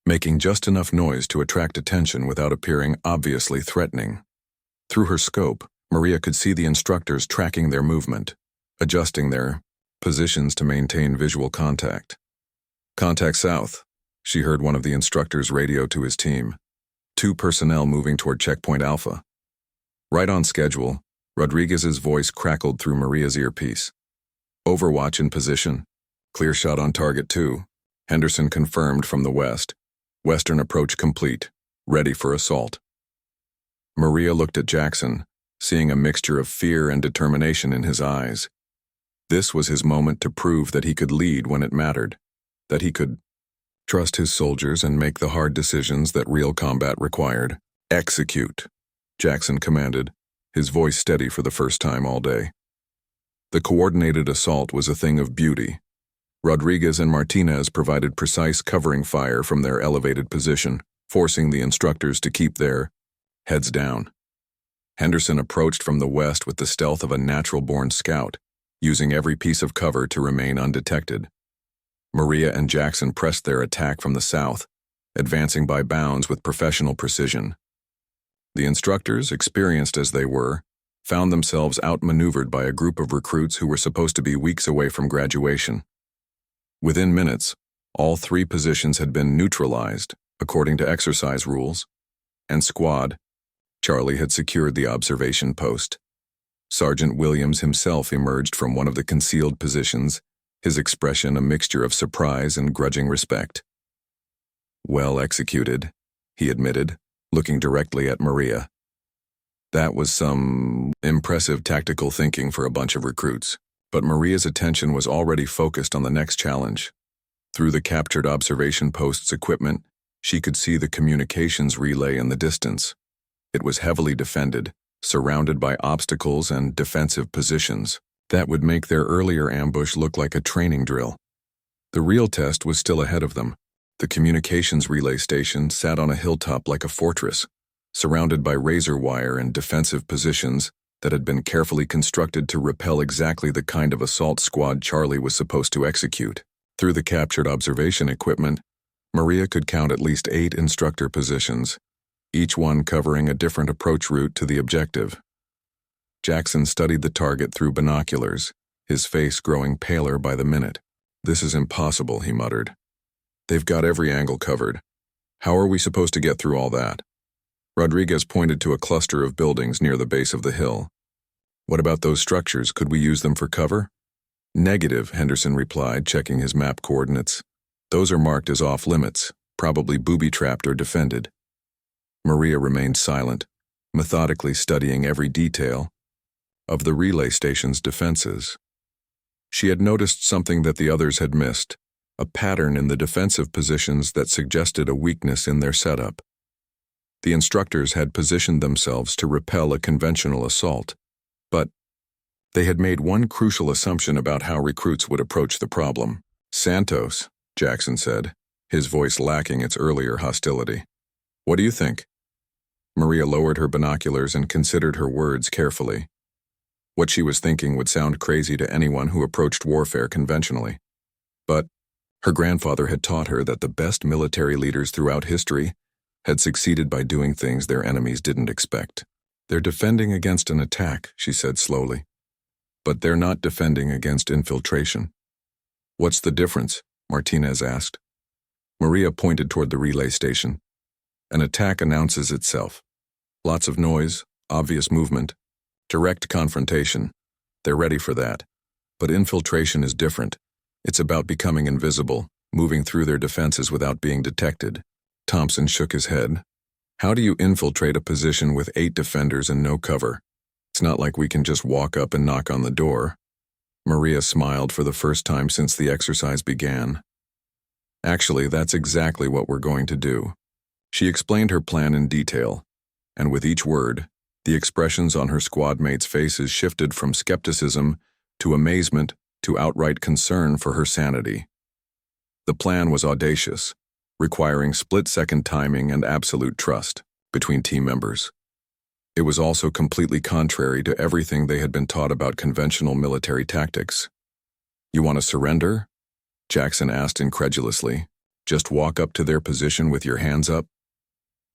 S1: making just enough noise to attract attention without appearing obviously threatening. Through her scope, Maria could see the instructors tracking their movement, adjusting their positions to maintain visual contact. "Contact south," she heard one of the instructors radio to his team. 2 personnel moving toward checkpoint Alpha. "Right on schedule," Rodriguez's voice crackled through Maria's earpiece. "Overwatch in position. Clear shot on target 2. Henderson confirmed from the west. Western approach complete. Ready for assault." Maria looked at Jackson, seeing a mixture of fear and determination in his eyes. This was his moment to prove that he could lead when it mattered, that he could trust his soldiers and make the hard decisions that real combat required. "Execute," Jackson commanded, his voice steady for the first time all day. The coordinated assault was a thing of beauty. Rodriguez and Martinez provided precise covering fire from their elevated position, forcing the instructors to keep their heads down. Henderson approached from the west with the stealth of a natural-born scout, using every piece of cover to remain undetected. Maria and Jackson pressed their attack from the south, advancing by bounds with professional precision. The instructors, experienced as they were, found themselves outmaneuvered by a group of recruits who were supposed to be weeks away from graduation. Within minutes, all 3 positions had been neutralized, according to exercise rules, and Squad Charlie had secured the observation post. Sergeant Williams himself emerged from one of the concealed positions, his expression a mixture of surprise and grudging respect. "Well executed," he admitted, looking directly at Maria. That was some impressive tactical thinking for a bunch of recruits, but Maria's attention was already focused on the next challenge. Through the captured observation post's equipment, she could see the communications relay in the distance. It was heavily defended, surrounded by obstacles and defensive positions. That would make their earlier ambush look like a training drill. The real test was still ahead of them. The communications relay station sat on a hilltop like a fortress, surrounded by razor wire and defensive positions that had been carefully constructed to repel exactly the kind of assault squad Charlie was supposed to execute. Through the captured observation equipment, Maria could count at least 8 instructor positions, each one covering a different approach route to the objective. Jackson studied the target through binoculars, his face growing paler by the minute. "This is impossible," he muttered. "They've got every angle covered. How are we supposed to get through all that?" Rodriguez pointed to a cluster of buildings near the base of the hill. "What about those structures? Could we use them for cover?" "Negative," Henderson replied, checking his map coordinates. "Those are marked as off-limits, probably booby-trapped or defended." Maria remained silent, methodically studying every detail of the relay station's defenses. She had noticed something that the others had missed, a pattern in the defensive positions that suggested a weakness in their setup. The instructors had positioned themselves to repel a conventional assault, but they had made one crucial assumption about how recruits would approach the problem. "Santos," Jackson said, his voice lacking its earlier hostility. "What do you think?" Maria lowered her binoculars and considered her words carefully. What she was thinking would sound crazy to anyone who approached warfare conventionally. But her grandfather had taught her that the best military leaders throughout history had succeeded by doing things their enemies didn't expect. "They're defending against an attack," she said slowly. "But they're not defending against infiltration." "What's the difference?" Martinez asked. Maria pointed toward the relay station. "An attack announces itself. Lots of noise, obvious movement, direct confrontation. They're ready for that. But infiltration is different. It's about becoming invisible, moving through their defenses without being detected." Thompson shook his head. "How do you infiltrate a position with 8 defenders and no cover? It's not like we can just walk up and knock on the door." Maria smiled for the first time since the exercise began. "Actually, that's exactly what we're going to do." She explained her plan in detail, and with each word, the expressions on her squad mates' faces shifted from skepticism to amazement to outright concern for her sanity. The plan was audacious, requiring split-second timing and absolute trust between team members. It was also completely contrary to everything they had been taught about conventional military tactics. "You want to surrender?" Jackson asked incredulously. "Just walk up to their position with your hands up?"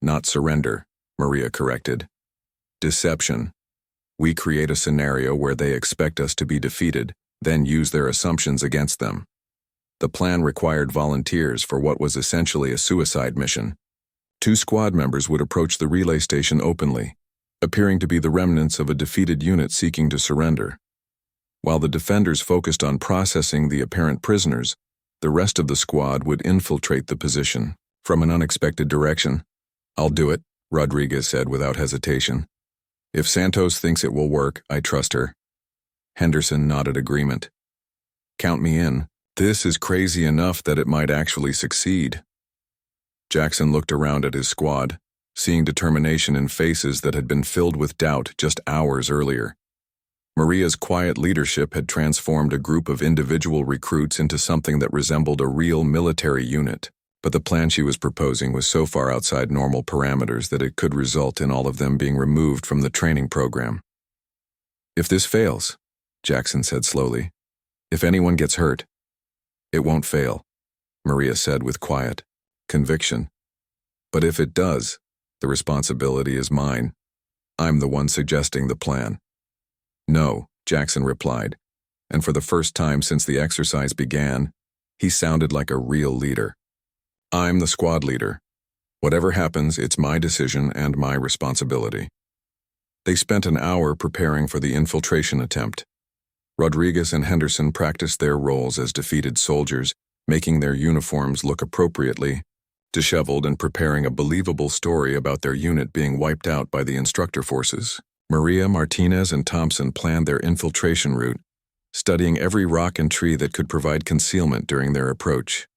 S1: "Not surrender," Maria corrected. "Deception. We create a scenario where they expect us to be defeated, then use their assumptions against them." The plan required volunteers for what was essentially a suicide mission. 2 squad members would approach the relay station openly, appearing to be the remnants of a defeated unit seeking to surrender. While the defenders focused on processing the apparent prisoners, the rest of the squad would infiltrate the position from an unexpected direction. "I'll do it," Rodriguez said without hesitation. "If Santos thinks it will work, I trust her." Henderson nodded agreement. "Count me in. This is crazy enough that it might actually succeed." Jackson looked around at his squad, seeing determination in faces that had been filled with doubt just hours earlier. Maria's quiet leadership had transformed a group of individual recruits into something that resembled a real military unit, but the plan she was proposing was so far outside normal parameters that it could result in all of them being removed from the training program. "If this fails," Jackson said slowly, "if anyone gets hurt, it won't fail," Maria said with quiet conviction. "But if it does, the responsibility is mine. I'm the one suggesting the plan." "No," Jackson replied, and for the first time since the exercise began, he sounded like a real leader. "I'm the squad leader. Whatever happens, it's my decision and my responsibility." They spent an hour preparing for the infiltration attempt. Rodriguez and Henderson practiced their roles as defeated soldiers, making their uniforms look appropriately disheveled and preparing a believable story about their unit being wiped out by the instructor forces. Maria, Martinez, and Thompson planned their infiltration route, studying every rock and tree that could provide concealment during their approach.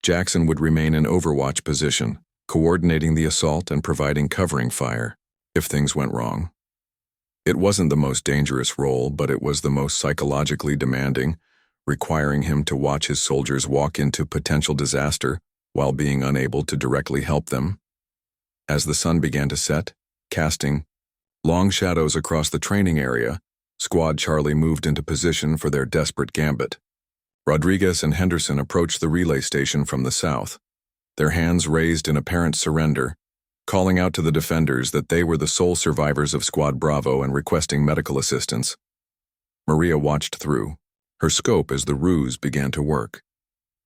S1: Jackson would remain in overwatch position, coordinating the assault and providing covering fire if things went wrong. It wasn't the most dangerous role, but it was the most psychologically demanding, requiring him to watch his soldiers walk into potential disaster while being unable to directly help them. As the sun began to set, casting long shadows across the training area, Squad Charlie moved into position for their desperate gambit. Rodriguez and Henderson approached the relay station from the south, their hands raised in apparent surrender, calling out to the defenders that they were the sole survivors of Squad Bravo and requesting medical assistance. Maria watched through, her scope as the ruse began to work.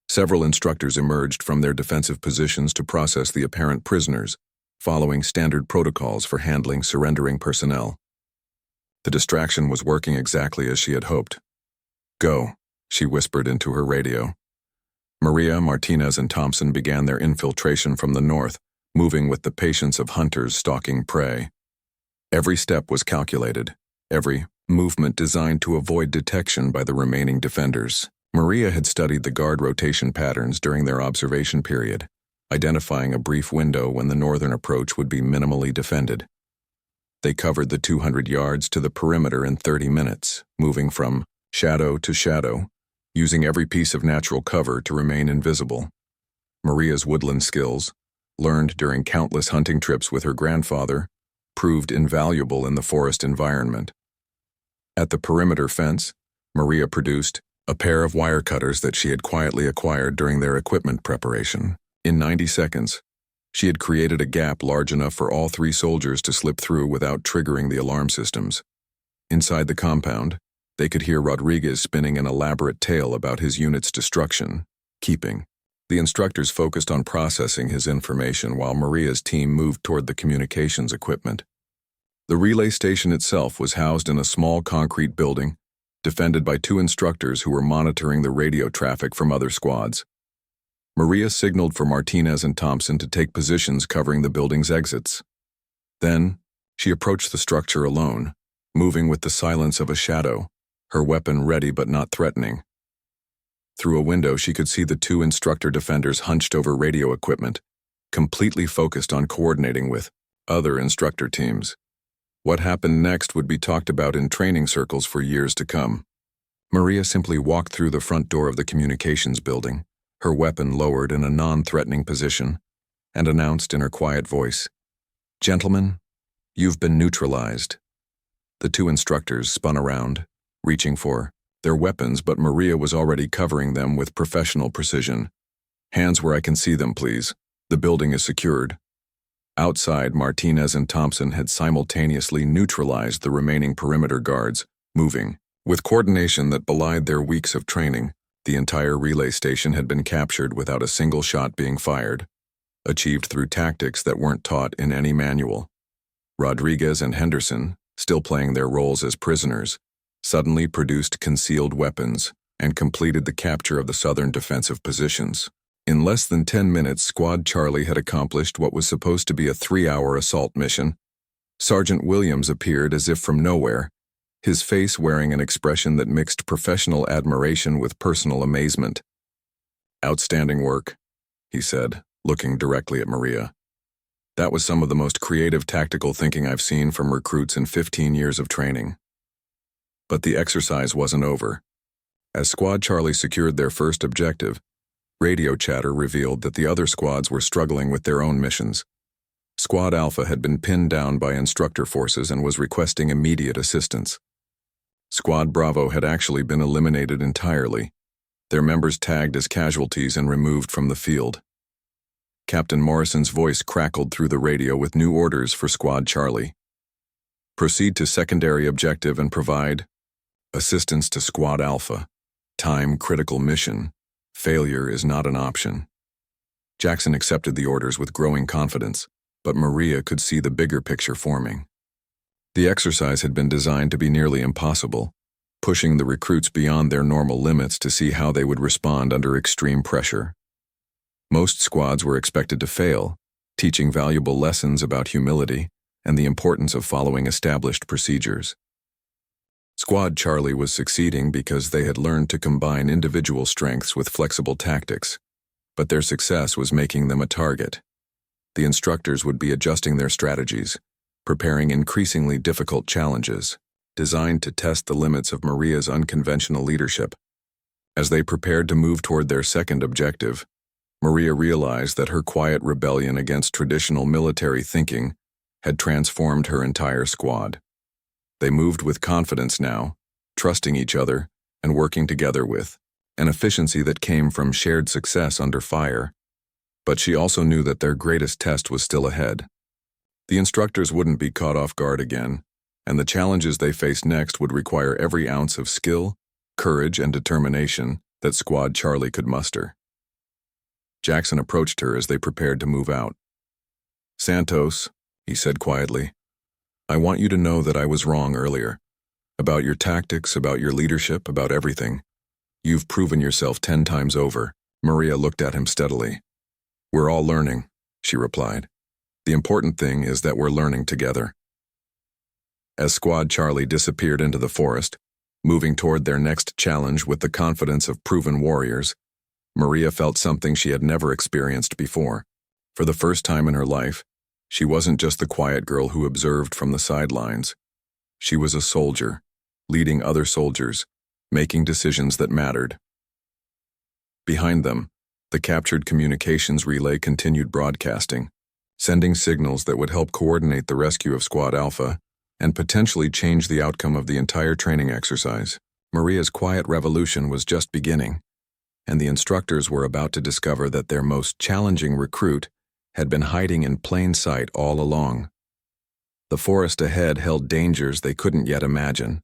S1: Several instructors emerged from their defensive positions to process the apparent prisoners, following standard protocols for handling surrendering personnel. The distraction was working exactly as she had hoped. "Go," she whispered into her radio. Maria, Martinez, and Thompson began their infiltration from the north, moving with the patience of hunters stalking prey. Every step was calculated, every movement designed to avoid detection by the remaining defenders. Maria had studied the guard rotation patterns during their observation period, identifying a brief window when the northern approach would be minimally defended. They covered the 200 yards to the perimeter in 30 minutes, moving from shadow to shadow, using every piece of natural cover to remain invisible. Maria's woodland skills, learned during countless hunting trips with her grandfather, proved invaluable in the forest environment. At the perimeter fence, Maria produced a pair of wire cutters that she had quietly acquired during their equipment preparation. In 90 seconds, she had created a gap large enough for all 3 soldiers to slip through without triggering the alarm systems. Inside the compound, they could hear Rodriguez spinning an elaborate tale about his unit's destruction, keeping. The instructors focused on processing his information while Maria's team moved toward the communications equipment. The relay station itself was housed in a small concrete building, defended by 2 instructors who were monitoring the radio traffic from other squads. Maria signaled for Martinez and Thompson to take positions covering the building's exits. Then, she approached the structure alone, moving with the silence of a shadow, her weapon ready but not threatening. Through a window, she could see the 2 instructor defenders hunched over radio equipment, completely focused on coordinating with other instructor teams. What happened next would be talked about in training circles for years to come. Maria simply walked through the front door of the communications building, her weapon lowered in a non-threatening position, and announced in her quiet voice, "Gentlemen, you've been neutralized." The 2 instructors spun around, reaching for their weapons, but Maria was already covering them with professional precision. "Hands where I can see them, please. The building is secured." Outside, Martinez and Thompson had simultaneously neutralized the remaining perimeter guards, moving. With coordination that belied their weeks of training, the entire relay station had been captured without a single shot being fired, achieved through tactics that weren't taught in any manual. Rodriguez and Henderson, still playing their roles as prisoners, suddenly produced concealed weapons and completed the capture of the southern defensive positions. In less than 10 minutes, Squad Charlie had accomplished what was supposed to be a 3-hour assault mission. Sergeant Williams appeared as if from nowhere, his face wearing an expression that mixed professional admiration with personal amazement. "Outstanding work," he said, looking directly at Maria. "That was some of the most creative tactical thinking I've seen from recruits in 15 years of training." But the exercise wasn't over. As Squad Charlie secured their first objective, radio chatter revealed that the other squads were struggling with their own missions. Squad Alpha had been pinned down by instructor forces and was requesting immediate assistance. Squad Bravo had actually been eliminated entirely, their members tagged as casualties and removed from the field. Captain Morrison's voice crackled through the radio with new orders for Squad Charlie. "Proceed to secondary objective and provide assistance to Squad Alpha. Time-critical mission. Failure is not an option." Jackson accepted the orders with growing confidence, but Maria could see the bigger picture forming. The exercise had been designed to be nearly impossible, pushing the recruits beyond their normal limits to see how they would respond under extreme pressure. Most squads were expected to fail, teaching valuable lessons about humility and the importance of following established procedures. Squad Charlie was succeeding because they had learned to combine individual strengths with flexible tactics, but their success was making them a target. The instructors would be adjusting their strategies, preparing increasingly difficult challenges, designed to test the limits of Maria's unconventional leadership. As they prepared to move toward their second objective, Maria realized that her quiet rebellion against traditional military thinking had transformed her entire squad. They moved with confidence now, trusting each other and working together with an efficiency that came from shared success under fire. But she also knew that their greatest test was still ahead. The instructors wouldn't be caught off guard again, and the challenges they faced next would require every ounce of skill, courage, and determination that Squad Charlie could muster. Jackson approached her as they prepared to move out. "Santos," he said quietly, "I want you to know that I was wrong earlier. About your tactics, about your leadership, about everything. You've proven yourself 10 times over." Maria looked at him steadily. "We're all learning," she replied. "The important thing is that we're learning together." As Squad Charlie disappeared into the forest, moving toward their next challenge with the confidence of proven warriors, Maria felt something she had never experienced before. For the first time in her life, she wasn't just the quiet girl who observed from the sidelines. She was a soldier, leading other soldiers, making decisions that mattered. Behind them, the captured communications relay continued broadcasting, sending signals that would help coordinate the rescue of Squad Alpha and potentially change the outcome of the entire training exercise. Maria's quiet revolution was just beginning, and the instructors were about to discover that their most challenging recruit had been hiding in plain sight all along. The forest ahead held dangers they couldn't yet imagine,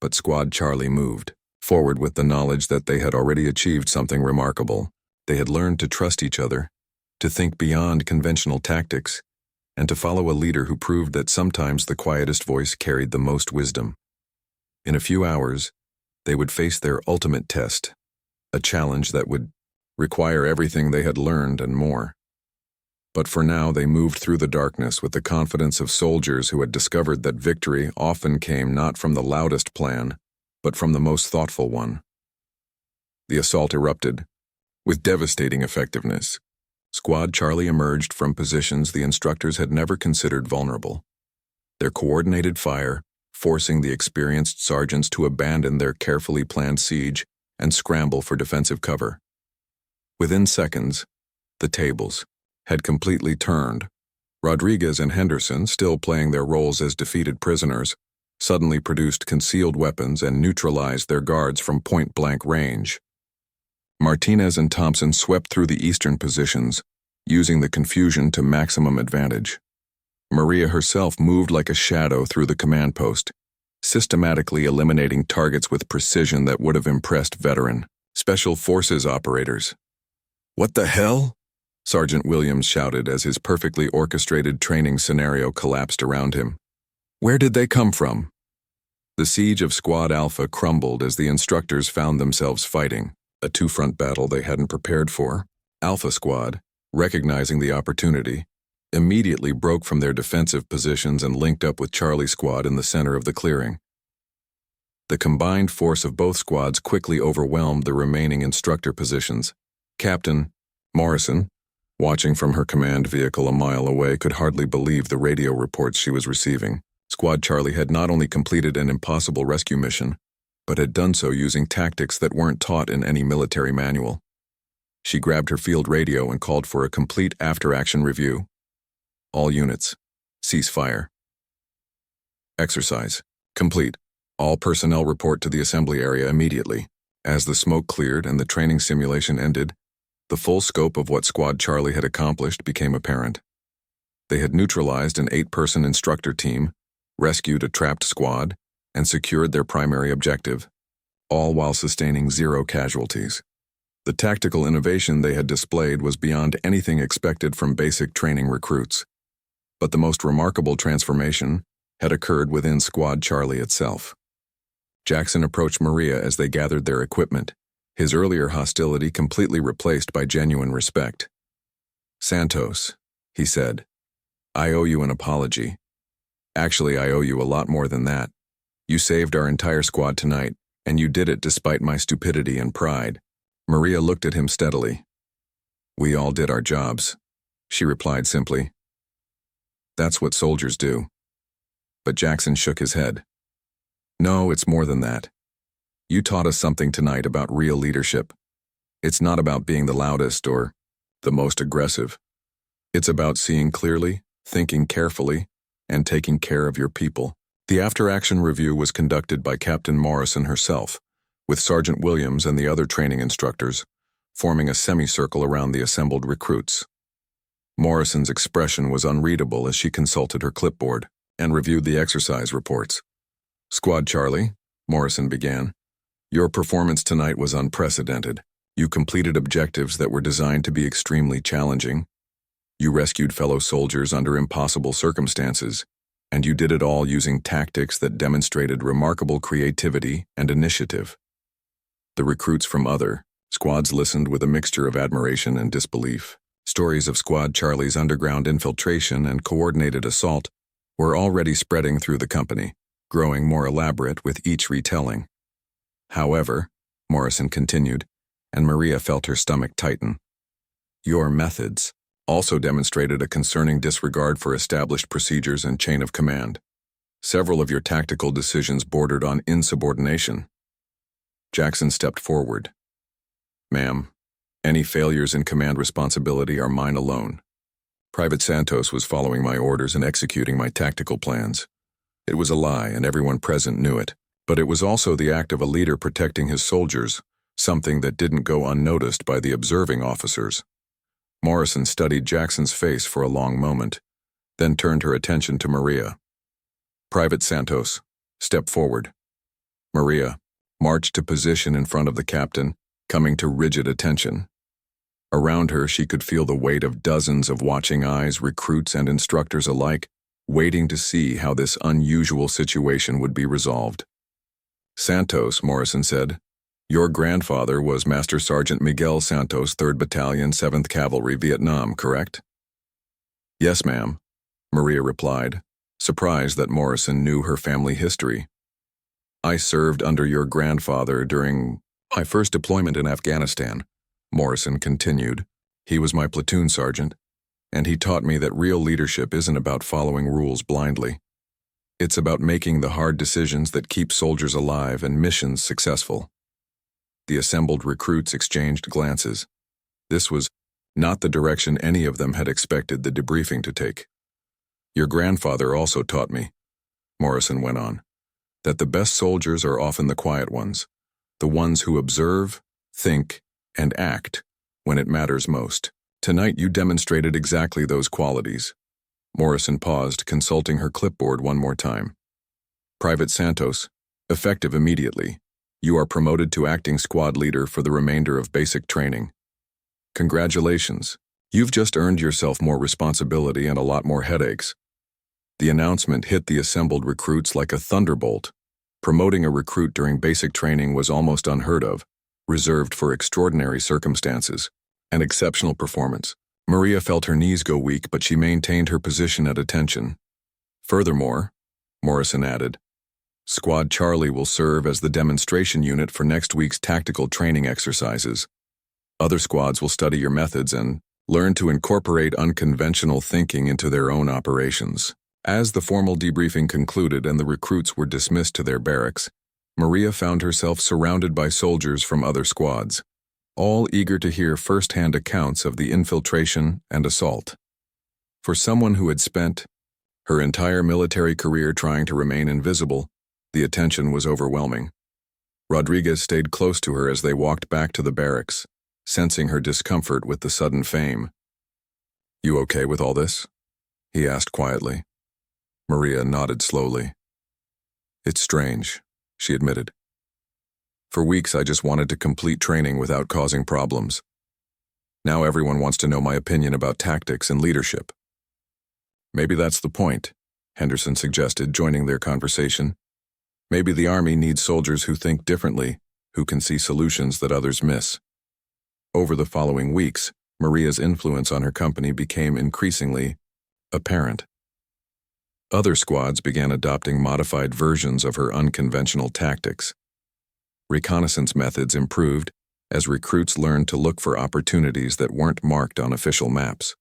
S1: but Squad Charlie moved forward with the knowledge that they had already achieved something remarkable. They had learned to trust each other, to think beyond conventional tactics, and to follow a leader who proved that sometimes the quietest voice carried the most wisdom. In a few hours, they would face their ultimate test, a challenge that would require everything they had learned and more. But for now, they moved through the darkness with the confidence of soldiers who had discovered that victory often came not from the loudest plan, but from the most thoughtful one. The assault erupted, with devastating effectiveness. Squad Charlie emerged from positions the instructors had never considered vulnerable. Their coordinated fire, forcing the experienced sergeants to abandon their carefully planned siege and scramble for defensive cover. Within seconds, the tables had completely turned. Rodriguez and Henderson, still playing their roles as defeated prisoners, suddenly produced concealed weapons and neutralized their guards from point-blank range. Martinez and Thompson swept through the eastern positions, using the confusion to maximum advantage. Maria herself moved like a shadow through the command post, systematically eliminating targets with precision that would have impressed veteran Special Forces operators. "What the hell?" Sergeant Williams shouted as his perfectly orchestrated training scenario collapsed around him. "Where did they come from?" The siege of Squad Alpha crumbled as the instructors found themselves fighting, a two-front battle they hadn't prepared for. Alpha Squad, recognizing the opportunity, immediately broke from their defensive positions and linked up with Charlie Squad in the center of the clearing. The combined force of both squads quickly overwhelmed the remaining instructor positions. Captain Morrison, watching from her command vehicle a mile away, could hardly believe the radio reports she was receiving. Squad Charlie had not only completed an impossible rescue mission, but had done so using tactics that weren't taught in any military manual. She grabbed her field radio and called for a complete after-action review. "All units, cease fire. Exercise complete. All personnel report to the assembly area immediately." As the smoke cleared and the training simulation ended, the full scope of what Squad Charlie had accomplished became apparent. They had neutralized an 8-person instructor team, rescued a trapped squad, and secured their primary objective, all while sustaining 0 casualties. The tactical innovation they had displayed was beyond anything expected from basic training recruits. But the most remarkable transformation had occurred within Squad Charlie itself. Jackson approached Maria as they gathered their equipment, his earlier hostility completely replaced by genuine respect. "Santos," he said, "I owe you an apology. Actually, I owe you a lot more than that. You saved our entire squad tonight, and you did it despite my stupidity and pride." Maria looked at him steadily. "We all did our jobs," she replied simply. "That's what soldiers do." but Jackson shook his head. No, it's more than that. You taught us something tonight about real leadership. It's not about being the loudest or the most aggressive. It's about seeing clearly, thinking carefully, and taking care of your people. The after-action review was conducted by Captain Morrison herself, with Sergeant Williams and the other training instructors, forming a semicircle around the assembled recruits. Morrison's expression was unreadable as she consulted her clipboard and reviewed the exercise reports. Squad Charlie, Morrison began, your performance tonight was unprecedented. You completed objectives that were designed to be extremely challenging. You rescued fellow soldiers under impossible circumstances, and you did it all using tactics that demonstrated remarkable creativity and initiative. The recruits from other squads listened with a mixture of admiration and disbelief. Stories of Squad Charlie's underground infiltration and coordinated assault were already spreading through the company, growing more elaborate with each retelling. However, Morrison continued, and Maria felt her stomach tighten. Your methods also demonstrated a concerning disregard for established procedures and chain of command. Several of your tactical decisions bordered on insubordination. Jackson stepped forward. Ma'am, any failures in command responsibility are mine alone. Private Santos was following my orders and executing my tactical plans. It was a lie, and everyone present knew it, but it was also the act of a leader protecting his soldiers, something that didn't go unnoticed by the observing officers. Morrison studied Jackson's face for a long moment, then turned her attention to Maria. Private Santos, step forward. Maria marched to position in front of the captain, coming to rigid attention. Around her, she could feel the weight of dozens of watching eyes, recruits and instructors alike, waiting to see how this unusual situation would be resolved. Santos, Morrison said, your grandfather was Master Sergeant Miguel Santos, 3rd Battalion, 7th Cavalry, Vietnam, correct? Yes, ma'am, Maria replied, surprised that Morrison knew her family history. I served under your grandfather during my first deployment in Afghanistan, Morrison continued. He was my platoon sergeant, and he taught me that real leadership isn't about following rules blindly. It's about making the hard decisions that keep soldiers alive and missions successful. The assembled recruits exchanged glances. This was not the direction any of them had expected the debriefing to take. Your grandfather also taught me, Morrison went on, that the best soldiers are often the quiet ones, the ones who observe, think, and act when it matters most. Tonight you demonstrated exactly those qualities. Morrison paused, consulting her clipboard one more time. Private Santos, effective immediately. You are promoted to acting squad leader for the remainder of basic training. Congratulations. You've just earned yourself more responsibility and a lot more headaches. The announcement hit the assembled recruits like a thunderbolt. Promoting a recruit during basic training was almost unheard of, reserved for extraordinary circumstances. An exceptional performance. Maria felt her knees go weak, but she maintained her position at attention. Furthermore, Morrison added, Squad Charlie will serve as the demonstration unit for next week's tactical training exercises. Other squads will study your methods and learn to incorporate unconventional thinking into their own operations. As the formal debriefing concluded and the recruits were dismissed to their barracks, Maria found herself surrounded by soldiers from other squads, all eager to hear first-hand accounts of the infiltration and assault. For someone who had spent her entire military career trying to remain invisible, the attention was overwhelming. Rodriguez stayed close to her as they walked back to the barracks, sensing her discomfort with the sudden fame. You okay with all this? He asked quietly. Maria nodded slowly. It's strange, she admitted. For weeks I just wanted to complete training without causing problems. Now everyone wants to know my opinion about tactics and leadership. Maybe that's the point, Henderson suggested, joining their conversation. Maybe the Army needs soldiers who think differently, who can see solutions that others miss. Over the following weeks, Maria's influence on her company became increasingly apparent. Other squads began adopting modified versions of her unconventional tactics. Reconnaissance methods improved as recruits learned to look for opportunities that weren't marked on official maps.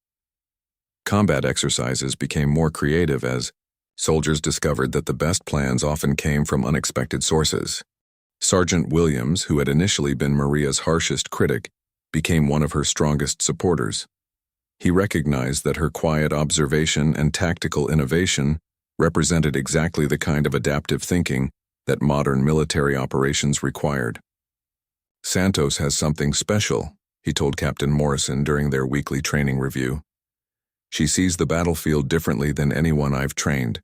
S1: Combat exercises became more creative as Soldiers discovered that the best plans often came from unexpected sources. Sergeant Williams, who had initially been Maria's harshest critic, became one of her strongest supporters. He recognized that her quiet observation and tactical innovation represented exactly the kind of adaptive thinking that modern military operations required. "Santos has something special," he told Captain Morrison during their weekly training review. "She sees the battlefield differently than anyone I've trained.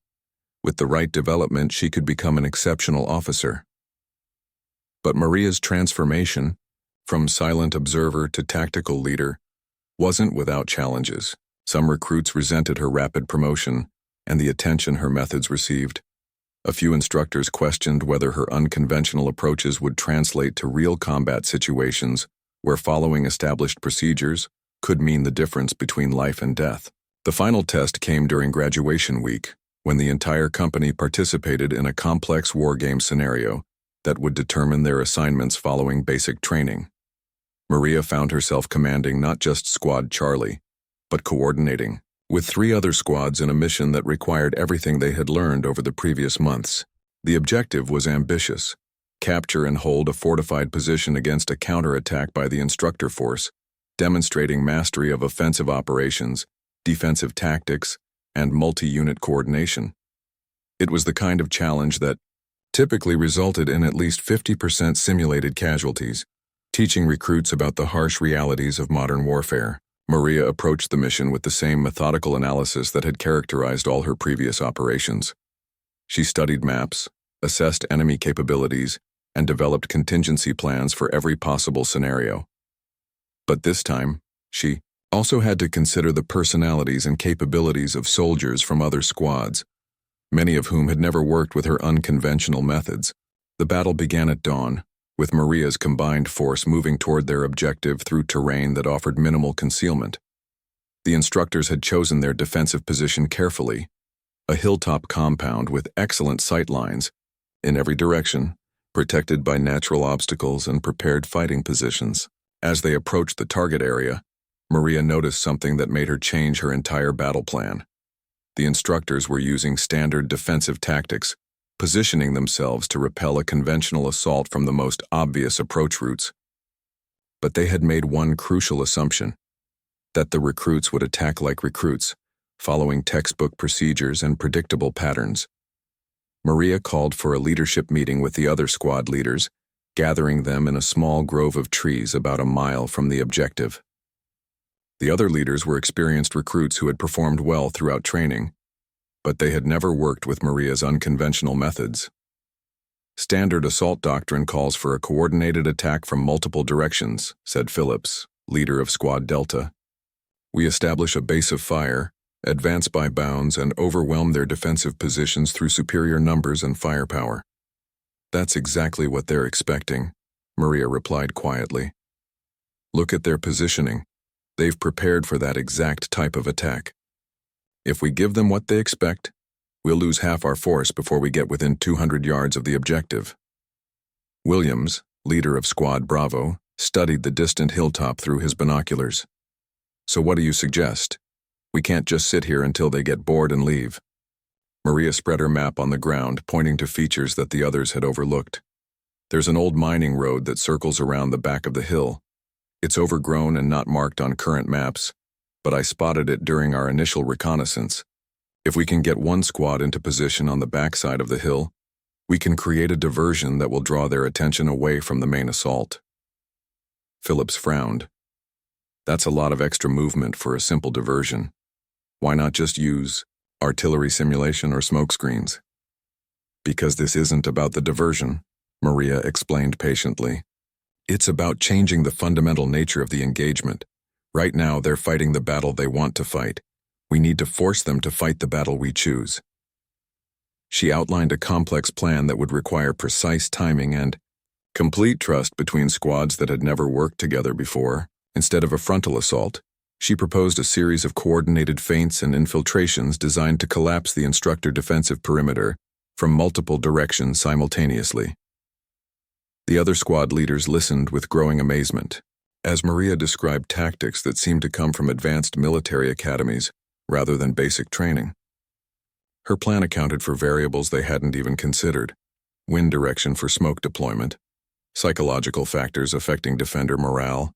S1: With the right development, she could become an exceptional officer." But Maria's transformation, from silent observer to tactical leader, wasn't without challenges. Some recruits resented her rapid promotion and the attention her methods received. A few instructors questioned whether her unconventional approaches would translate to real combat situations where following established procedures could mean the difference between life and death. The final test came during graduation week, when the entire company participated in a complex wargame scenario that would determine their assignments following basic training. Maria found herself commanding not just Squad Charlie, but coordinating with 3 other squads in a mission that required everything they had learned over the previous months. The objective was ambitious: capture and hold a fortified position against a counterattack by the instructor force, demonstrating mastery of offensive operations, defensive tactics, and multi-unit coordination. It was the kind of challenge that typically resulted in at least 50% simulated casualties, teaching recruits about the harsh realities of modern warfare. Maria approached the mission with the same methodical analysis that had characterized all her previous operations. She studied maps, assessed enemy capabilities, and developed contingency plans for every possible scenario. But this time, she also had to consider the personalities and capabilities of soldiers from other squads, many of whom had never worked with her unconventional methods. The battle began at dawn, with Maria's combined force moving toward their objective through terrain that offered minimal concealment. The instructors had chosen their defensive position carefully, a hilltop compound with excellent sight lines in every direction, protected by natural obstacles and prepared fighting positions. As they approached the target area, Maria noticed something that made her change her entire battle plan. The instructors were using standard defensive tactics, positioning themselves to repel a conventional assault from the most obvious approach routes. But they had made one crucial assumption: that the recruits would attack like recruits, following textbook procedures and predictable patterns. Maria called for a leadership meeting with the other squad leaders, gathering them in a small grove of trees about a mile from the objective. The other leaders were experienced recruits who had performed well throughout training, but they had never worked with Maria's unconventional methods. "Standard assault doctrine calls for a coordinated attack from multiple directions," said Phillips, leader of Squad Delta. "We establish a base of fire, advance by bounds, and overwhelm their defensive positions through superior numbers and firepower." "That's exactly what they're expecting," Maria replied quietly. "Look at their positioning. They've prepared for that exact type of attack. If we give them what they expect, we'll lose half our force before we get within 200 yards of the objective." Williams, leader of Squad Bravo, studied the distant hilltop through his binoculars. "So what do you suggest? We can't just sit here until they get bored and leave." Maria spread her map on the ground, pointing to features that the others had overlooked. "There's an old mining road that circles around the back of the hill. It's overgrown and not marked on current maps, but I spotted it during our initial reconnaissance. If we can get one squad into position on the backside of the hill, we can create a diversion that will draw their attention away from the main assault." Phillips frowned. "That's a lot of extra movement for a simple diversion. Why not just use artillery simulation or smoke screens?" "Because this isn't about the diversion," Maria explained patiently. "It's about changing the fundamental nature of the engagement. Right now, they're fighting the battle they want to fight. We need to force them to fight the battle we choose." She outlined a complex plan that would require precise timing and complete trust between squads that had never worked together before. Instead of a frontal assault, she proposed a series of coordinated feints and infiltrations designed to collapse the instructor defensive perimeter from multiple directions simultaneously. The other squad leaders listened with growing amazement, as Maria described tactics that seemed to come from advanced military academies rather than basic training. Her plan accounted for variables they hadn't even considered: wind direction for smoke deployment, psychological factors affecting defender morale,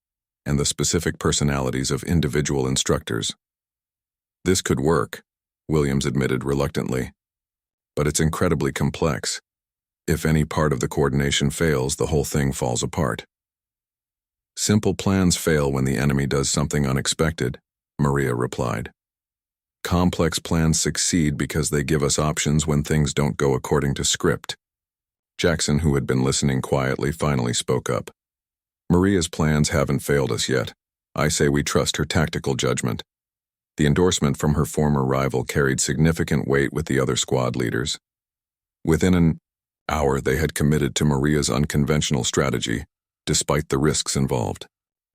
S1: and the specific personalities of individual instructors. This could work, Williams admitted reluctantly, but it's incredibly complex. If any part of the coordination fails, the whole thing falls apart. Simple plans fail when the enemy does something unexpected, Maria replied. Complex plans succeed because they give us options when things don't go according to script. Jackson, who had been listening quietly, finally spoke up. Maria's plans haven't failed us yet. I say we trust her tactical judgment. The endorsement from her former rival carried significant weight with the other squad leaders. Within an hour, they had committed to Maria's unconventional strategy, despite the risks involved.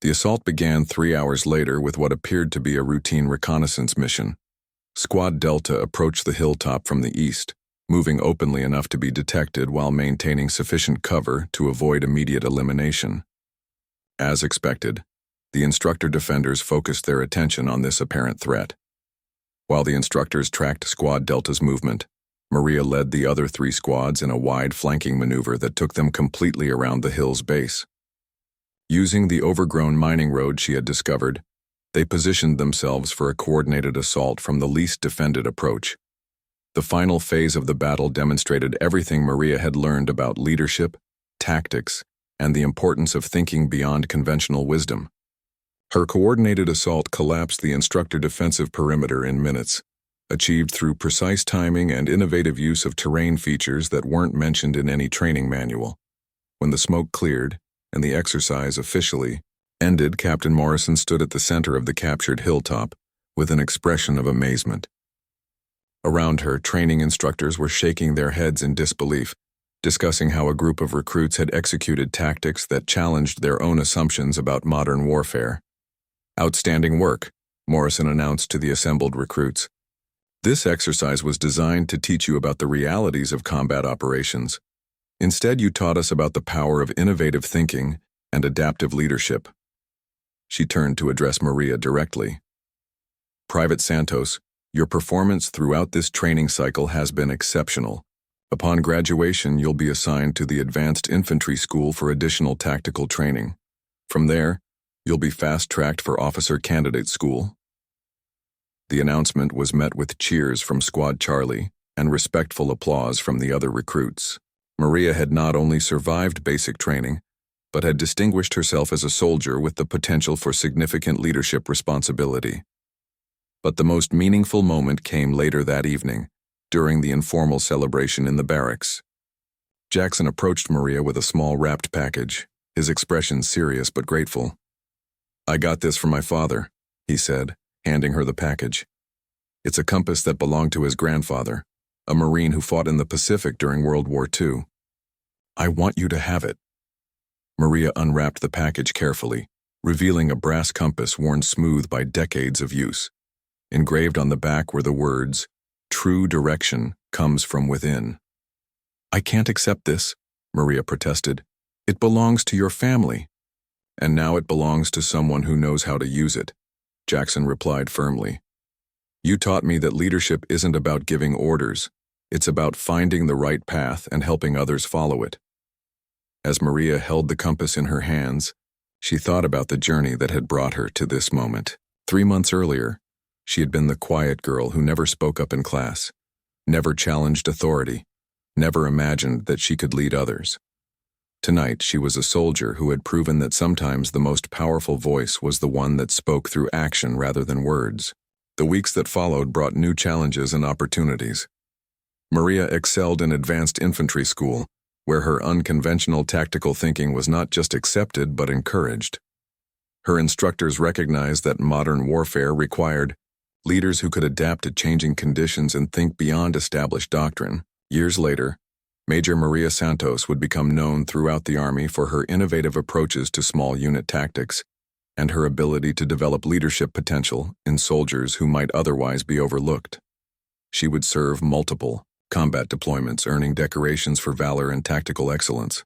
S1: The assault began 3 hours later with what appeared to be a routine reconnaissance mission. Squad Delta approached the hilltop from the east, moving openly enough to be detected while maintaining sufficient cover to avoid immediate elimination. As expected, the instructor defenders focused their attention on this apparent threat. While the instructors tracked Squad Delta's movement, Maria led the other 3 squads in a wide flanking maneuver that took them completely around the hill's base. Using the overgrown mining road she had discovered, they positioned themselves for a coordinated assault from the least defended approach. The final phase of the battle demonstrated everything Maria had learned about leadership, tactics, and the importance of thinking beyond conventional wisdom. Her coordinated assault collapsed the instructor defensive perimeter in minutes, achieved through precise timing and innovative use of terrain features that weren't mentioned in any training manual. When the smoke cleared and the exercise officially ended, Captain Morrison stood at the center of the captured hilltop with an expression of amazement. Around her, training instructors were shaking their heads in disbelief, discussing how a group of recruits had executed tactics that challenged their own assumptions about modern warfare. Outstanding work, Morrison announced to the assembled recruits. This exercise was designed to teach you about the realities of combat operations. Instead, you taught us about the power of innovative thinking and adaptive leadership. She turned to address Maria directly. Private Santos, your performance throughout this training cycle has been exceptional. Upon graduation, you'll be assigned to the Advanced Infantry School for additional tactical training. From there, you'll be fast-tracked for Officer Candidate School. The announcement was met with cheers from Squad Charlie and respectful applause from the other recruits. Maria had not only survived basic training, but had distinguished herself as a soldier with the potential for significant leadership responsibility. But the most meaningful moment came later that evening, during the informal celebration in the barracks. Jackson approached Maria with a small wrapped package, his expression serious but grateful. I got this from my father, he said, handing her the package. It's a compass that belonged to his grandfather, a Marine who fought in the Pacific during World War II. I want you to have it. Maria unwrapped the package carefully, revealing a brass compass worn smooth by decades of use. Engraved on the back were the words, "True direction comes from within." I can't accept this, Maria protested. It belongs to your family. And now it belongs to someone who knows how to use it, Jackson replied firmly. You taught me that leadership isn't about giving orders. It's about finding the right path and helping others follow it. As Maria held the compass in her hands, she thought about the journey that had brought her to this moment. 3 months earlier, she had been the quiet girl who never spoke up in class, never challenged authority, never imagined that she could lead others. Tonight, she was a soldier who had proven that sometimes the most powerful voice was the one that spoke through action rather than words. The weeks that followed brought new challenges and opportunities. Maria excelled in Advanced Infantry School, where her unconventional tactical thinking was not just accepted but encouraged. Her instructors recognized that modern warfare required leaders who could adapt to changing conditions and think beyond established doctrine. Years later, Major Maria Santos would become known throughout the Army for her innovative approaches to small unit tactics and her ability to develop leadership potential in soldiers who might otherwise be overlooked. She would serve multiple combat deployments, earning decorations for valor and tactical excellence.